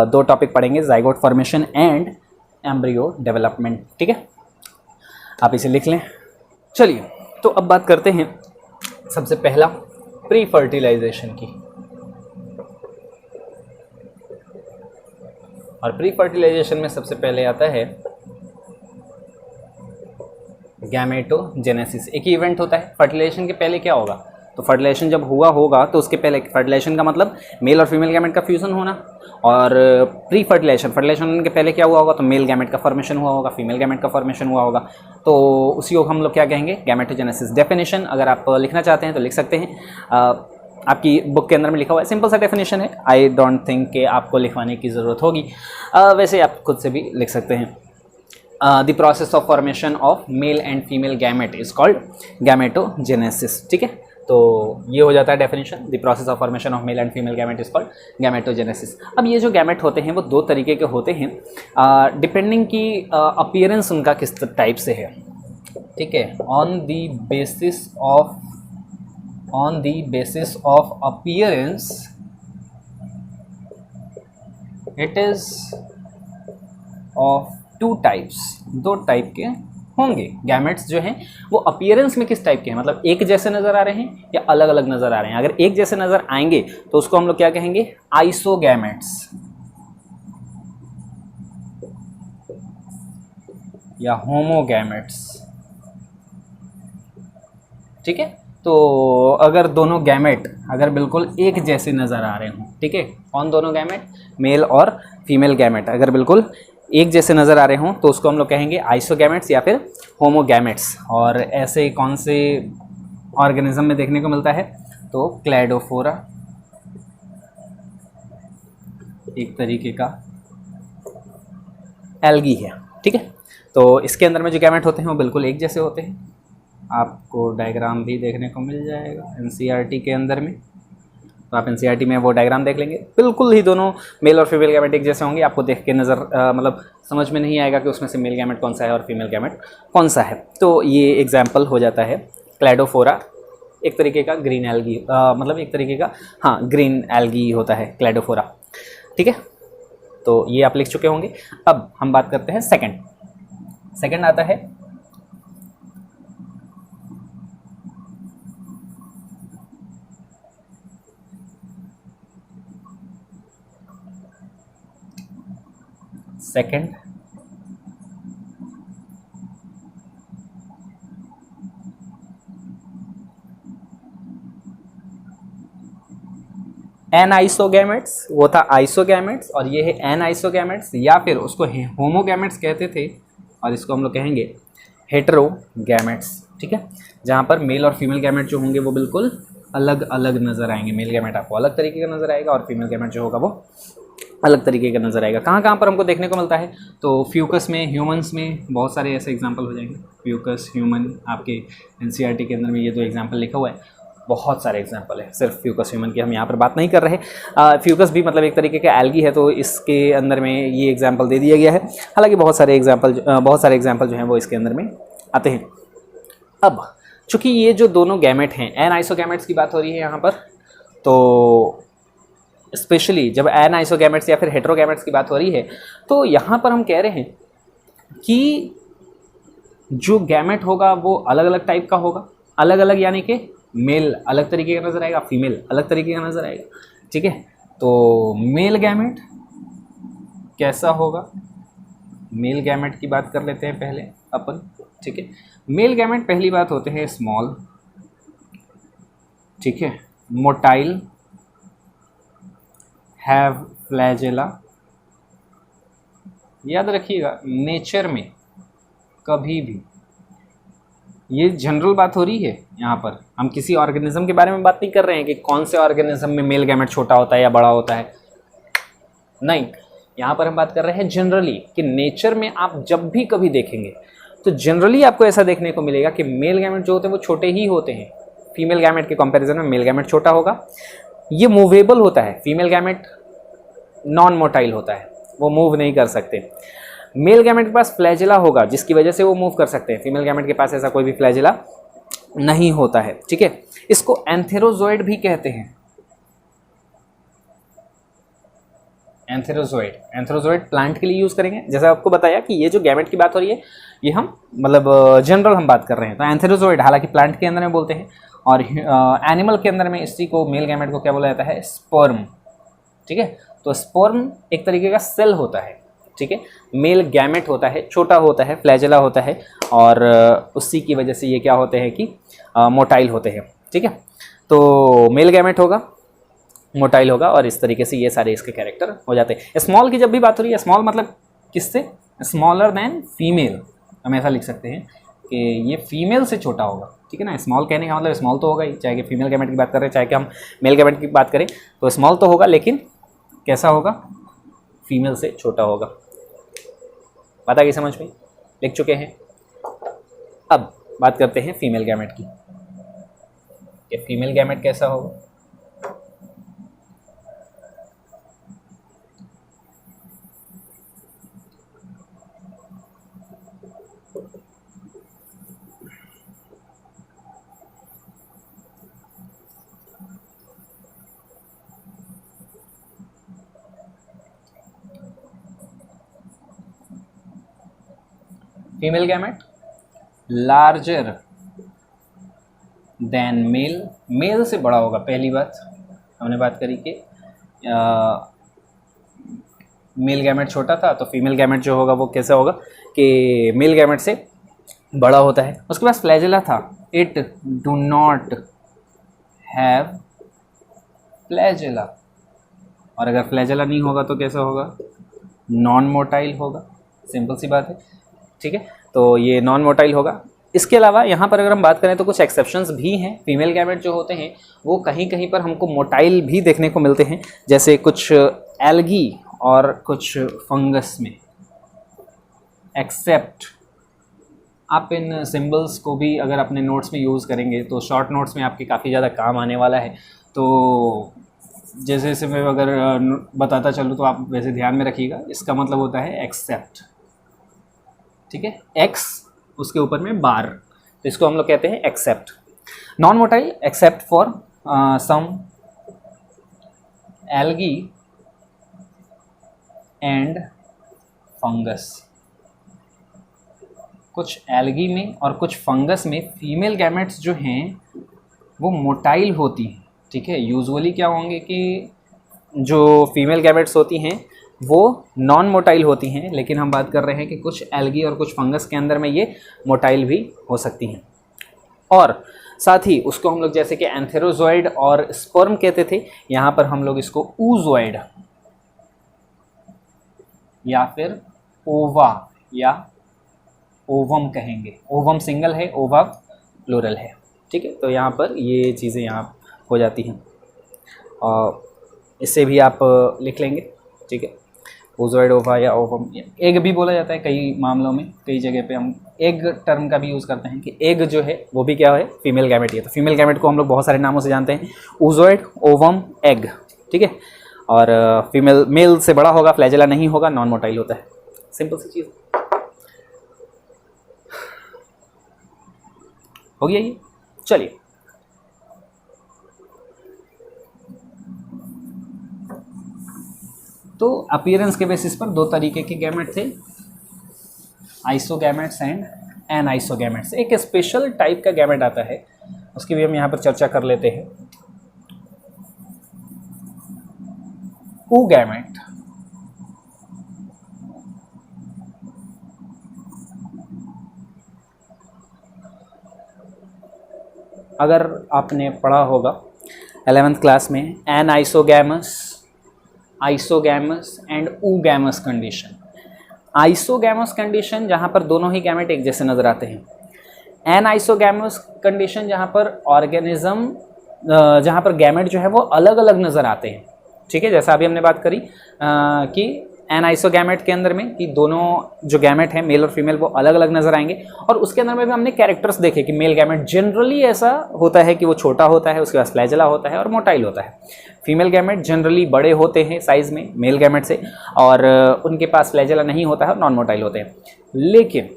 दो टॉपिक पढ़ेंगे, zygote formation and embryo development, ठीक है। आप इसे लिख लें। चलिए, तो अब बात करते हैं सबसे पहला प्री फर्टिलाइजेशन की। और प्री फर्टिलाइजेशन में सबसे पहले आता है गैमेटोजेनेसिस। एक ही इवेंट होता है। फर्टिलाइजेशन के पहले क्या होगा, तो फर्टिलाइजेशन जब हुआ होगा तो उसके पहले, फर्टिलाइजेशन का मतलब मेल और फीमेल गैमेट का फ्यूजन होना, और प्री फर्टिलाइजेशन, फर्टिलाइजेशन के पहले क्या हुआ होगा, तो मेल गैमेट का फॉर्मेशन हुआ होगा, फीमेल गैमेट का फॉर्मेशन हुआ होगा। तो उसी को हम लोग क्या कहेंगे, गैमेटोजेनेसिस। डेफिनेशन अगर आप लिखना चाहते हैं तो लिख सकते हैं, आपकी बुक के अंदर में लिखा हुआ है, सिंपल सा डेफिनेशन है। आई डोंट थिंक कि आपको लिखवाने की ज़रूरत होगी, वैसे आप खुद से भी लिख सकते हैं। The process of formation of male and female gamete is called gametogenesis, ठीक है। तो ये हो जाता है definition, the process of formation of male and female gamete is called gametogenesis. अब ये जो गैमेट होते हैं वो दो तरीके के होते हैं, डिपेंडिंग की अपीयरेंस उनका किस टाइप से है, ठीक है। On the basis of appearance it is of two types, दो टाइप के होंगे। गैमेट्स जो हैं वो अपीयरेंस में किस टाइप के हैं, मतलब एक जैसे नज़र आ रहे हैं या अलग अलग नज़र आ रहे हैं। अगर एक जैसे नज़र आएंगे तो उसको हम लोग क्या कहेंगे, आइसोगैमेट्स या होमोगैमेट्स, ठीक है। तो अगर दोनों गैमेट अगर बिल्कुल एक जैसे नज़र आ रहे हों, ठीक है, कौन दोनों गैमेट, मेल और फीमेल गैमेट अगर बिल्कुल एक जैसे नज़र आ रहे हों तो उसको हम लोग कहेंगे आइसोगैमेट्स या फिर होमोगैमेट्स। और ऐसे कौन से ऑर्गेनिज्म में देखने को मिलता है, तो क्लैडोफोरा एक तरीके का एल्गी है, ठीक है। तो इसके अंदर में जो गैमेट होते हैं वो बिल्कुल एक जैसे होते हैं। आपको डायग्राम भी देखने को मिल जाएगा एनसीईआरटी के अंदर में, तो आप एनसीईआरटी में वो डायग्राम देख लेंगे। बिल्कुल ही दोनों मेल और फीमेल गैमेट एक जैसे होंगे। आपको देख के नज़र मतलब समझ में नहीं आएगा कि उसमें से मेल गैमेट कौन सा है और फीमेल गैमेट कौन सा है। तो ये एग्जाम्पल हो जाता है क्लैडोफोरा, एक तरीके का ग्रीन एल्गी, मतलब एक तरीके का, हाँ, ग्रीन एल्गी होता है क्लैडोफोरा, ठीक है। तो ये आप लिख चुके होंगे। अब हम बात करते हैं सेकंड आता है सेकंड एन आइसोगैमेट्स, वो था आइसोगैमेट्स, और ये है एन आइसोगैमेट्स, या फिर उसको होमोगैमेट्स कहते थे, और इसको हम लोग कहेंगे हेटेरोगैमेट्स, ठीक है। जहाँ पर मेल और फीमेल गैमेट जो होंगे वो बिल्कुल अलग अलग नज़र आएंगे। मेल गैमेट आपको अलग तरीके का नज़र आएगा और फीमेल गैमेट जो होगा वो अलग तरीके का नज़र आएगा। कहाँ कहाँ पर हमको देखने को मिलता है, तो फ्यूकस में, ह्यूमंस में बहुत सारे ऐसे एग्जांपल हो जाएंगे। फ्यूकस, ह्यूमन, आपके एनसीईआरटी के अंदर में ये दो एग्जांपल लिखा हुआ है। बहुत सारे एग्जांपल है, सिर्फ फ्यूकस ह्यूमन की हम यहाँ पर बात नहीं कर रहे। फ्यूकस भी मतलब एक तरीके का एल्गी है, तो इसके अंदर में ये एग्जाम्पल दे दिया गया है। हालाँकि बहुत सारे एग्जाम्पल जो हैं वो इसके अंदर में आते हैं। अब चूँकि ये जो दोनों गैमेट हैं, एन आइसोगैमेट्स की बात हो रही है यहाँ पर, तो स्पेशली जब एन आइसोगैमेट्स या फिर हेटेरोगैमेट्स की बात हो रही है, तो यहाँ पर हम कह रहे हैं कि जो गैमेट होगा वो अलग अलग टाइप का होगा। अलग अलग यानी कि मेल अलग तरीके का नज़र आएगा, फीमेल अलग तरीके का नज़र आएगा, ठीक है। तो मेल गैमेट कैसा होगा, मेल गैमेट की बात कर लेते हैं पहले अपन, ठीक है। मेल गैमेट पहली बात होते हैं स्मॉल, ठीक है, मोटाइल, हैव फ्लैजेला। याद रखिएगा, नेचर में कभी भी, ये जनरल बात हो रही है यहाँ पर, हम किसी ऑर्गेनिज्म के बारे में बात नहीं कर रहे हैं कि कौन से ऑर्गेनिज्म में मेल गैमेट छोटा होता है या बड़ा होता है, नहीं, यहाँ पर हम बात कर रहे हैं जनरली कि नेचर में आप जब भी कभी देखेंगे तो जनरली आपको ऐसा देखने को मिलेगा कि मेल गैमेट जो होते हैं वो छोटे ही होते हैं, फीमेल गैमेट के कंपैरिजन में मेल गैमेट छोटा होगा। ये मूवेबल होता है, फीमेल गैमेट नॉन मोटाइल होता है, वो मूव नहीं कर सकते। मेल गैमेट के पास फ्लैजेला होगा जिसकी वजह से वो मूव कर सकते हैं, फीमेल गैमेट के पास ऐसा कोई भी फ्लैजेला नहीं होता है, ठीक है। इसको एंथेरोजोइड भी कहते हैं, एंथेरोजोइड प्लांट के लिए यूज़ करेंगे। जैसा आपको बताया कि ये जो गैमेट की बात हो रही है ये हम मतलब जनरल हम बात कर रहे हैं, तो एंथेरोजोइड हालांकि प्लांट के अंदर में बोलते हैं, और एनिमल के अंदर में इसी को मेल गैमेट को क्या बोला जाता है, स्पर्म, ठीक है। तो स्पर्म एक तरीके का सेल होता है, ठीक है। मेल गैमेट होता है, छोटा होता है, फ्लैजेला होता है, और उसी की वजह से ये क्या होते हैं कि मोटाइल होते हैं, ठीक है। तो मेल गैमेट होगा, मोटाइल होगा, और इस तरीके से ये सारे इसके कैरेक्टर हो जाते हैं। स्मॉल की जब भी बात हो रही है, स्मॉल मतलब किससे, स्मॉलर देन फीमेल, हम ऐसा लिख सकते हैं कि ये फीमेल से छोटा होगा, ठीक है ना। स्मॉल कहने का मतलब स्मॉल तो होगा ही, चाहे कि फीमेल गैमेट की बात करें चाहे कि हम मेल गैमेट की बात करें, तो स्मॉल तो होगा, लेकिन कैसा होगा, फीमेल से छोटा होगा। बात आ गई समझ में, लिख चुके हैं। अब बात करते हैं फीमेल गैमेट की, कि फीमेल गैमेट कैसा होगा। Female gamete larger than male, male से बड़ा होगा। पहली बात हमने बात करी कि मेल गैमेट छोटा था, तो फीमेल गैमेट जो होगा वो कैसा होगा कि मेल गैमेट से बड़ा होता है। उसके पास फ्लैजेला था, it do not have flagella, और अगर फ्लैजेला नहीं होगा तो कैसा होगा, नॉन मोटाइल होगा, सिंपल सी बात है, ठीक है। तो ये नॉन मोटाइल होगा। इसके अलावा यहाँ पर अगर हम बात करें तो कुछ एक्सेप्शंस भी हैं, फीमेल गैमेट जो होते हैं वो कहीं कहीं पर हमको मोटाइल भी देखने को मिलते हैं, जैसे कुछ एल्गी और कुछ फंगस में। एक्सेप्ट, आप इन सिंबल्स को भी अगर अपने नोट्स में यूज़ करेंगे तो शॉर्ट नोट्स में आपके काफ़ी ज़्यादा काम आने वाला है। तो जैसे जैसे मैं अगर बताता चलूँ तो आप वैसे ध्यान में रखिएगा। इसका मतलब होता है एक्सेप्ट, ठीक है, एक्स उसके ऊपर में बार, तो इसको हम लोग कहते हैं except. Non motile, except for some algae and fungus. कुछ एल्गी में और कुछ फंगस में फीमेल गैमेट्स जो हैं वो मोटाइल होती हैं, ठीक है। यूजुअली क्या होंगे कि जो फीमेल गैमेट्स होती हैं वो नॉन मोटाइल होती हैं, लेकिन हम बात कर रहे हैं कि कुछ एल्गी और कुछ फंगस के अंदर में ये मोटाइल भी हो सकती हैं। और साथ ही उसको हम लोग जैसे कि एंथेरोजोइड और स्पर्म कहते थे, यहाँ पर हम लोग इसको ऊजोइड या फिर ओवा या ओवम कहेंगे। ओवम सिंगल है, ओवा प्लूरल है, ठीक है। तो यहाँ पर ये चीज़ें यहाँ हो जाती हैं, और इससे भी आप लिख लेंगे, ठीक है। ओजोइड, ओवा या ओवम, एग भी बोला जाता है कई मामलों में, कई जगह पे हम एग टर्म का भी यूज़ करते हैं कि एग जो है वो भी क्या है, फीमेल गैमेट है। तो फीमेल गैमेट को हम लोग बहुत सारे नामों से जानते हैं, ओजोइड, ओवम, एग, ठीक है। और फीमेल मेल से बड़ा होगा, फ्लैजेला नहीं होगा, नॉन मोटाइल होता है, सिंपल सी चीज़ हो गया ये। चलिए तो अपीयरेंस के बेसिस पर दो तरीके के गैमेट थे, आइसोगैमेट्स एंड एनाइसोगैमेट्स। एक स्पेशल टाइप का गैमेट आता है, उसकी भी हम यहाँ पर चर्चा कर लेते हैं। oogamete, अगर आपने पढ़ा होगा 11th क्लास में anisogamous isogamous and oogamous condition. Isogamous condition जहाँ पर दोनों ही गैमेट एक जैसे नजर आते हैं। एनाइसोगैमस कंडीशन जहाँ पर ऑर्गेनिज्म जहाँ पर गैमेट जो है वो अलग अलग नज़र आते हैं। ठीक है, जैसा अभी हमने बात करी कि एनाइसोगैमेट के अंदर में कि दोनों जो गैमेट हैं मेल और फीमेल वो अलग अलग नजर आएंगे, और उसके अंदर में भी हमने कैरेक्टर्स देखे कि मेल गैमेट जनरली ऐसा होता है कि वो छोटा होता है, उसके पास फ्लैजेला होता है और मोटाइल होता है। फीमेल गैमेट जनरली बड़े होते हैं साइज में मेल गैमेट से, और उनके पास फ्लैजेला नहीं होता है और नॉन मोटाइल होते हैं। लेकिन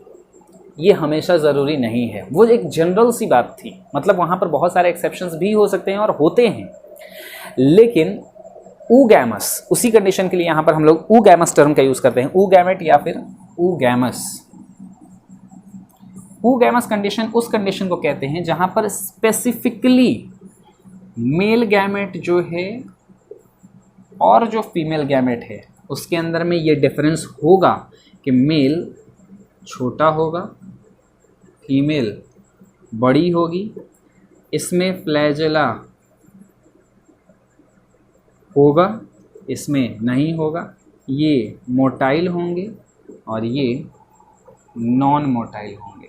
ये हमेशा ज़रूरी नहीं है, वो एक जनरल सी बात थी, मतलब वहाँ पर बहुत सारे एक्सेप्शंस भी हो सकते हैं और होते हैं। लेकिन ऊगैमस, उसी कंडीशन के लिए यहाँ पर हम लोग ऊगैमस टर्म का यूज़ करते हैं, ऊगैमेट या फिर ऊगैमस। ऊगैमस कंडीशन उस कंडीशन को कहते हैं जहाँ पर स्पेसिफिकली मेल गैमेट जो है और जो फीमेल गैमेट है उसके अंदर में ये डिफरेंस होगा कि मेल छोटा होगा, फीमेल बड़ी होगी, इसमें फ्लैजेला होगा, इसमें नहीं होगा, ये मोटाइल होंगे और ये नॉन मोटाइल होंगे।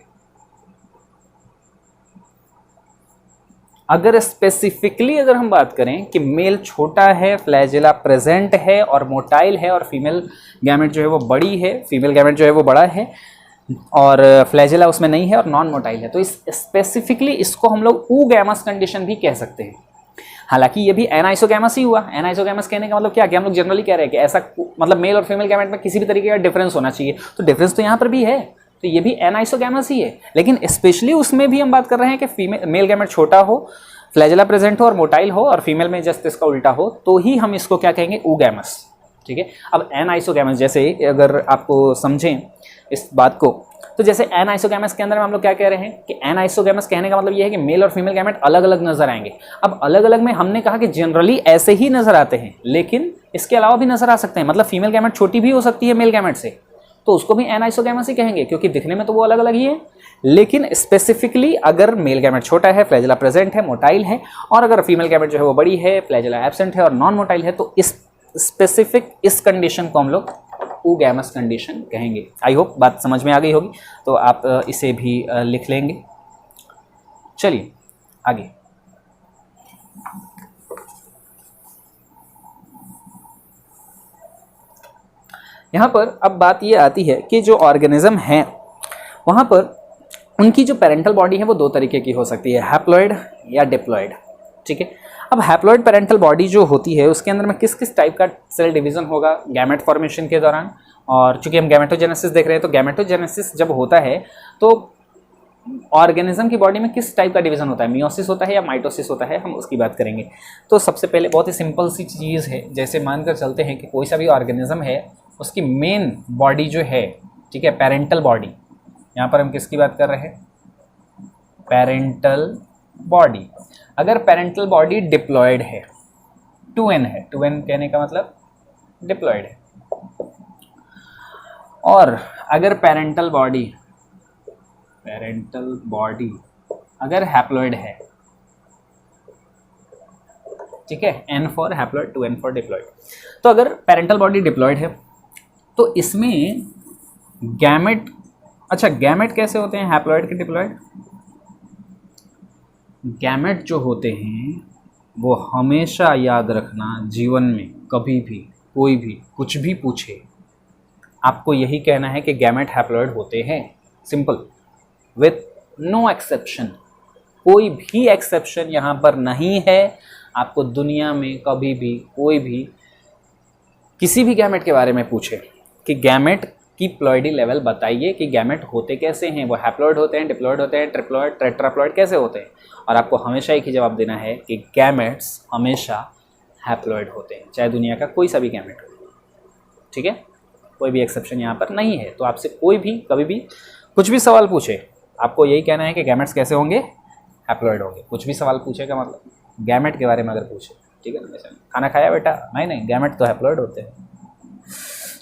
अगर स्पेसिफिकली अगर हम बात करें कि मेल छोटा है, फ्लैजेला प्रेजेंट है और मोटाइल है, और फीमेल गैमेट जो है वो बड़ी है, फीमेल गैमेट जो है वो बड़ा है और फ्लैजेला उसमें नहीं है और नॉन मोटाइल है, तो इस स्पेसिफिकली इसको हम लोग ऊगैमस कंडीशन भी कह सकते हैं। हालांकि ये भी एनाइसोगैमस ही हुआ। एनाइसोगैमस कहने का मतलब क्या कि हम लोग जनरली कह रहे हैं कि ऐसा मतलब मेल और फीमेल गैमेट में किसी भी तरीके का डिफरेंस होना चाहिए, तो डिफरेंस तो यहाँ पर भी है, तो ये भी एनाइसोगैमस ही है। लेकिन स्पेशली उसमें भी हम बात कर रहे हैं कि मेल गैमेट छोटा हो, फ्लैजेला प्रेजेंट हो और मोटाइल हो, और फीमेल में जस्ट इसका उल्टा हो, तो ही हम इसको क्या कहेंगे, ऊगैमस। ठीक है, अब एनाइसोगैमस जैसे अगर आपको समझें इस बात को, तो जैसे एनाइसोगैमस के अंदर में हम लोग क्या कह रहे हैं कि एनाइसोगैमस कहने का मतलब ये है कि मेल और फीमेल गैमेट अलग अलग नजर आएंगे। अब अलग अलग में हमने कहा कि जनरली ऐसे ही नजर आते हैं, लेकिन इसके अलावा भी नजर आ सकते हैं, मतलब फीमेल गैमेट छोटी भी हो सकती है मेल गैमेट से, तो उसको भी एनाइसोगैमस ही कहेंगे, क्योंकि दिखने में तो वो अलग अलग ही है। लेकिन स्पेसिफिकली अगर मेल गैमेट छोटा है, फ्लैजेला प्रेजेंट है, मोटाइल है, और अगर फीमेल गैमेट जो है वो बड़ी है, फ्लैजेला एब्सेंट है और नॉन मोटाइल है, तो इस स्पेसिफिक इस कंडीशन को हम लोग ऊगैमस कंडीशन कहेंगे। आई होप बात समझ में आ गई होगी, तो आप इसे भी लिख लेंगे। चलिए आगे। यहाँ पर अब बात ये आती है कि जो ऑर्गेनिज्म हैं वहाँ पर उनकी जो पेरेंटल बॉडी है वो दो तरीके की हो सकती है, हैप्लॉइड या डिप्लॉइड। ठीक है, अब हैप्लॉइड पेरेंटल बॉडी जो होती है उसके अंदर में किस किस टाइप का सेल डिवीजन होगा गैमेट फॉर्मेशन के दौरान, और चूंकि हम गैमेटोजेनेसिस देख रहे हैं तो गैमेटोजेनेसिस जब होता है तो ऑर्गेनिज्म की बॉडी में किस टाइप का डिवीजन होता है, मियोसिस होता है या माइटोसिस होता है, हम उसकी बात करेंगे। तो सबसे पहले बहुत ही सिंपल सी चीज़ है, जैसे मानकर चलते हैं कि कोई सा भी ऑर्गेनिज्म है उसकी मेन बॉडी जो है, ठीक है, पेरेंटल बॉडी, यहाँ पर हम किसकी बात कर रहे हैं, पेरेंटल बॉडी। अगर पेरेंटल बॉडी डिप्लॉयड है, 2n है, 2n कहने का मतलब डिप्लॉयड है, और अगर पेरेंटल बॉडी अगर हैप्लॉइड है, ठीक है, n for haploid, 2n for diploid. तो अगर पेरेंटल बॉडी डिप्लॉयड है तो इसमें गैमेट, अच्छा गैमेट कैसे होते हैं हैप्लॉइड के डिप्लॉयड? गैमेट जो होते हैं वो हमेशा याद रखना, जीवन में कभी भी कोई भी कुछ भी पूछे आपको यही कहना है कि गैमेट हैप्लॉइड होते हैं, सिंपल, विथ नो एक्सेप्शन। कोई भी एक्सेप्शन यहाँ पर नहीं है। आपको दुनिया में कभी भी कोई भी किसी भी गैमेट के बारे में पूछे कि गैमेट की प्लॉइडी लेवल बताइए कि गैमेट होते कैसे हैं, वो हैप्लॉइड होते हैं, डिप्लॉइड होते हैं, ट्रिप्लॉइड, टेट्राप्लॉइड कैसे होते हैं, और आपको हमेशा एक ही जवाब देना है कि गैमेट्स हमेशा हैप्लॉइड होते हैं, चाहे दुनिया का कोई सा भी गैमेट हो। ठीक है, कोई भी एक्सेप्शन यहाँ पर नहीं है। तो आपसे कोई भी कभी भी कुछ भी सवाल पूछे आपको यही कहना है कि गैमेट्स कैसे होंगे, हैप्लॉइड होंगे। कुछ भी सवाल पूछेगा मतलब गैमेट के बारे में अगर पूछे, ठीक है ना, खाना खाया बेटा, नहीं गैमेट तो हैप्लॉइड होते हैं।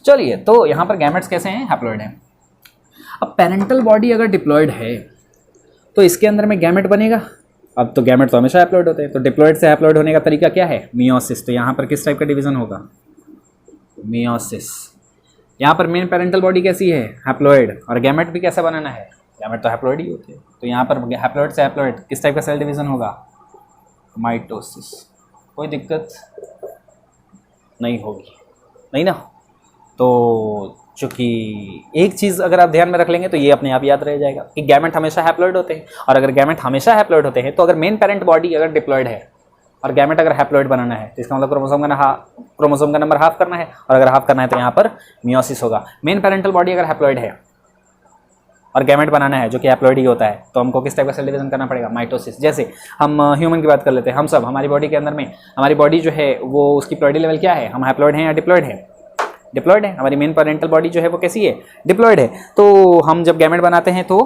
चलिए, तो यहाँ पर गैमेट्स कैसे हैं, हैप्लॉइड हैं। अब पेरेंटल बॉडी अगर डिप्लॉयड है तो इसके अंदर में गैमेट बनेगा। अब तो गैमेट तो हमेशा हैप्लॉइड होते हैं, तो डिप्लॉयड से हैप्लॉइड होने का तरीका क्या है, मियोसिस। तो यहाँ पर किस टाइप का डिवीजन होगा, मियोसिस। यहाँ पर मेन पेरेंटल बॉडी कैसी है? हैप्लॉइड। और गैमेट भी कैसा बनाना है? गैमेट तो हैप्लॉइड ही होते हैं, तो यहाँ पर हैप्लॉइड से हैप्लॉइड किस टाइप का सेल डिवीजन होगा? माइटोसिस। कोई दिक्कत नहीं होगी, नहीं ना? तो चूँकि एक चीज़ अगर आप ध्यान में रख लेंगे तो ये अपने आप याद रह जाएगा कि गैमेट हमेशा हैप्लॉइड होते हैं, और अगर गैमेट हमेशा हैप्लॉइड होते हैं तो अगर मेन पेरेंट बॉडी अगर डिप्लॉइड है और गैमेट अगर हैप्लॉइड बनाना है तो इसका मतलब क्रोमोसोम का नंबर हाफ करना है, और अगर हाफ करना है तो यहाँ पर मियोसिस होगा। मेन पेरेंटल बॉडी अगर हैप्लॉइड है और गैमेट बनाना है जो कि हैप्लॉइड ही होता है, तो हमको किस टाइप का सेल डिवीजन करना पड़ेगा? माइटोसिस। जैसे हम ह्यूमन की बात कर लेते हैं, हम सब हमारी बॉडी के अंदर में हमारी बॉडी जो है वो उसकी प्लॉइडी लेवल क्या है? हम हैप्लॉइड हैं या डिप्लॉइड है? डिप्लॉइड है। हमारी मेन पेरेंटल बॉडी जो है वो कैसी है? डिप्लॉइड है। तो हम जब गैमेट बनाते हैं तो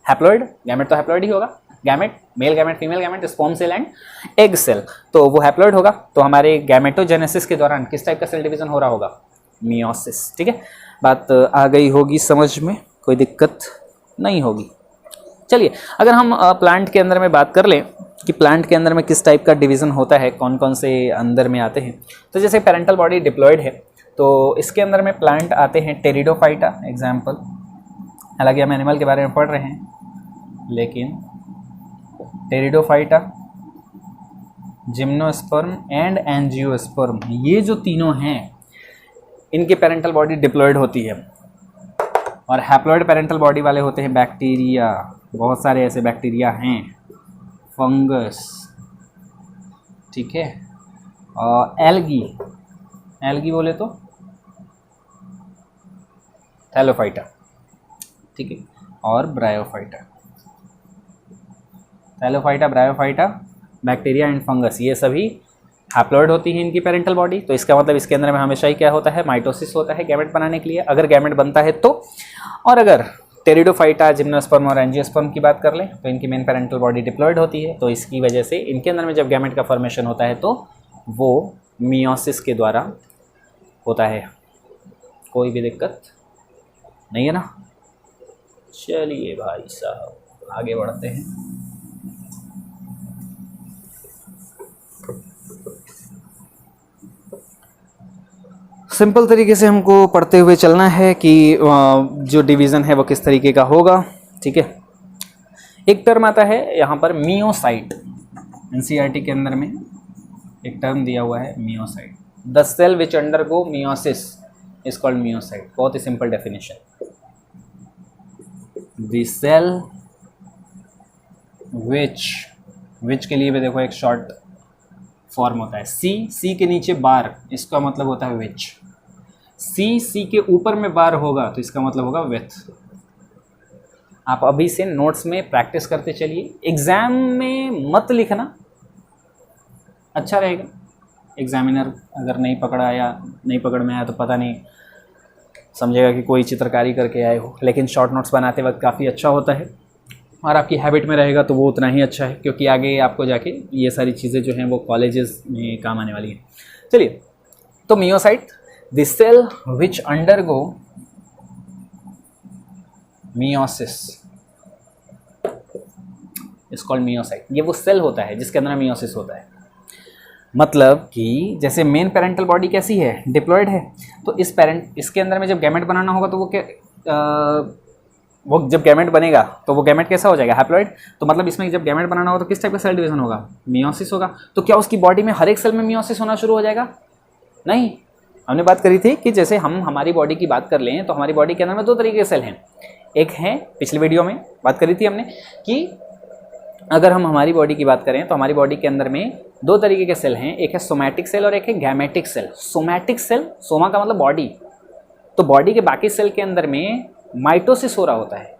हैप्लॉइड, गैमेट तो हैप्लॉइड ही होगा। Gamete, male gamete, female gamete, sperm cell and egg cell, तो वो हैप्लॉइड होगा। तो हमारे गैमेटोजेनेसिस के दौरान किस टाइप का सेल डिवीजन हो रहा होगा? मियोसिस। ठीक है, बात आ गई होगी समझ में, कोई दिक्कत नहीं होगी। चलिए, अगर हम प्लांट के अंदर में बात कर लें कि प्लांट के अंदर में किस टाइप का डिवीज़न होता है, कौन कौन से अंदर में आते हैं, तो जैसे पेरेंटल बॉडी डिप्लॉइड है तो इसके अंदर में प्लांट आते हैं टेरिडोफाइटा एग्जाम्पल। हालांकि हम एनिमल के बारे में पढ़ रहे हैं, लेकिन टेरिडोफाइटा, जिम्नोस्पर्म एंड एंजियोस्पर्म, ये जो तीनों हैं इनकी पेरेंटल बॉडी डिप्लॉइड होती है। और हैप्लॉइड पेरेंटल बॉडी वाले होते हैं बैक्टीरिया, बहुत सारे ऐसे बैक्टीरिया हैं, फंगस, ठीक है, और एल्गी, एल्गी बोले तो थैलोफाइटा, ठीक है, और bryophyta. Thallophyta, bryophyta, bacteria and fungus, ये सभी हैप्लॉइड होती हैं इनकी पेरेंटल बॉडी। तो इसका मतलब इसके अंदर में हमेशा ही क्या होता है? माइटोसिस होता है गैमेट बनाने के लिए, अगर गैमेट बनता है तो। और अगर टेरिडोफाइटा, जिम्नोस्पर्म और एंजियोस्पर्म की बात कर लें तो इनकी मेन पेरेंटल बॉडी डिप्लॉइड होती है, तो इसकी वजह से इनके अंदर में जब गैमेट का फॉर्मेशन होता है तो वो मियोसिस के द्वारा होता है। कोई भी दिक्कत नहीं है ना? चलिए भाई साहब आगे बढ़ते हैं। सिंपल तरीके से हमको पढ़ते हुए चलना है कि जो डिवीज़न है वो किस तरीके का होगा, ठीक है। एक टर्म आता है यहाँ पर मियोसाइट, एनसीईआरटी के अंदर में एक टर्म दिया हुआ है meiocyte. The cell which undergo meiosis is called meiocyte. बहुत ही simple definition, the cell which के लिए भी देखो एक शॉर्ट फॉर्म होता है सी के नीचे बार, इसका मतलब होता है विच। सी के ऊपर में बार होगा तो इसका मतलब होगा विथ। आप अभी से नोट्स में प्रैक्टिस करते चलिए, एग्जाम में मत लिखना, अच्छा रहेगा। एग्जामिनर अगर नहीं पकड़ा या नहीं पकड़ में आया तो पता नहीं समझेगा कि कोई चित्रकारी करके आए हो, लेकिन शॉर्ट नोट्स बनाते वक्त काफ़ी अच्छा होता है और आपकी हैबिट में रहेगा तो वो उतना ही अच्छा है, क्योंकि आगे आपको जाके ये सारी चीज़ें जो हैं वो कॉलेजेस में काम आने वाली हैं। चलिए, तो meiocyte, the cell which undergo meiosis is called meiocyte. ये वो सेल होता है जिसके अंदर मियोसिस होता है। मतलब कि जैसे मेन पेरेंटल बॉडी कैसी है? डिप्लॉइड है। तो इसके अंदर में जब गैमेट बनाना होगा तो वो जब गैमेट बनेगा तो वो गैमेट कैसा हो जाएगा? हैप्लॉइड। तो मतलब इसमें जब गैमेट बनाना होगा तो किस टाइप का सेल डिवीजन होगा? मियोसिस होगा। तो क्या उसकी बॉडी में हर एक सेल में मियोसिस होना शुरू हो जाएगा? नहीं। हमने बात करी थी कि जैसे हम हमारी बॉडी की बात कर लें तो हमारी बॉडी के अंदर में दो तरीके के सेल हैं। एक है, पिछली वीडियो में बात करी थी हमने कि अगर हम हमारी बॉडी की बात करें तो हमारी बॉडी के अंदर में दो तरीके के सेल हैं, एक है सोमैटिक सेल और एक है gametic cell. Somatic cell, soma का मतलब बॉडी, तो बॉडी के बाकी सेल के अंदर में माइटोसिस हो रहा होता है,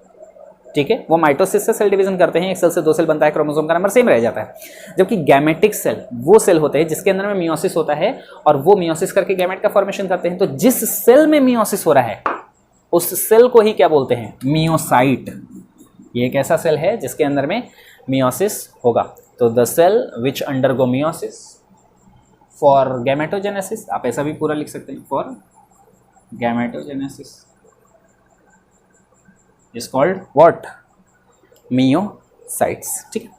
ठीक है। वो माइटोसिस से सेल डिवीजन करते हैं, एक सेल से दो सेल बनता है, क्रोमोसोम का नंबर सेम रह जाता है। जबकि गैमेटिक सेल वो सेल होते हैं जिसके अंदर में मियोसिस होता है और वो मियोसिस करके गैमेट का फॉर्मेशन करते हैं। तो जिस सेल में मियोसिस हो रहा है उस सेल को ही क्या बोलते हैं? मियोसाइट। ये एक ऐसा सेल है जिसके अंदर में मियोसिस होगा। तो the cell which undergo meiosis for gametogenesis, आप ऐसा भी पूरा लिख सकते हैं, for gametogenesis is called what? Meiocytes, ठीक है।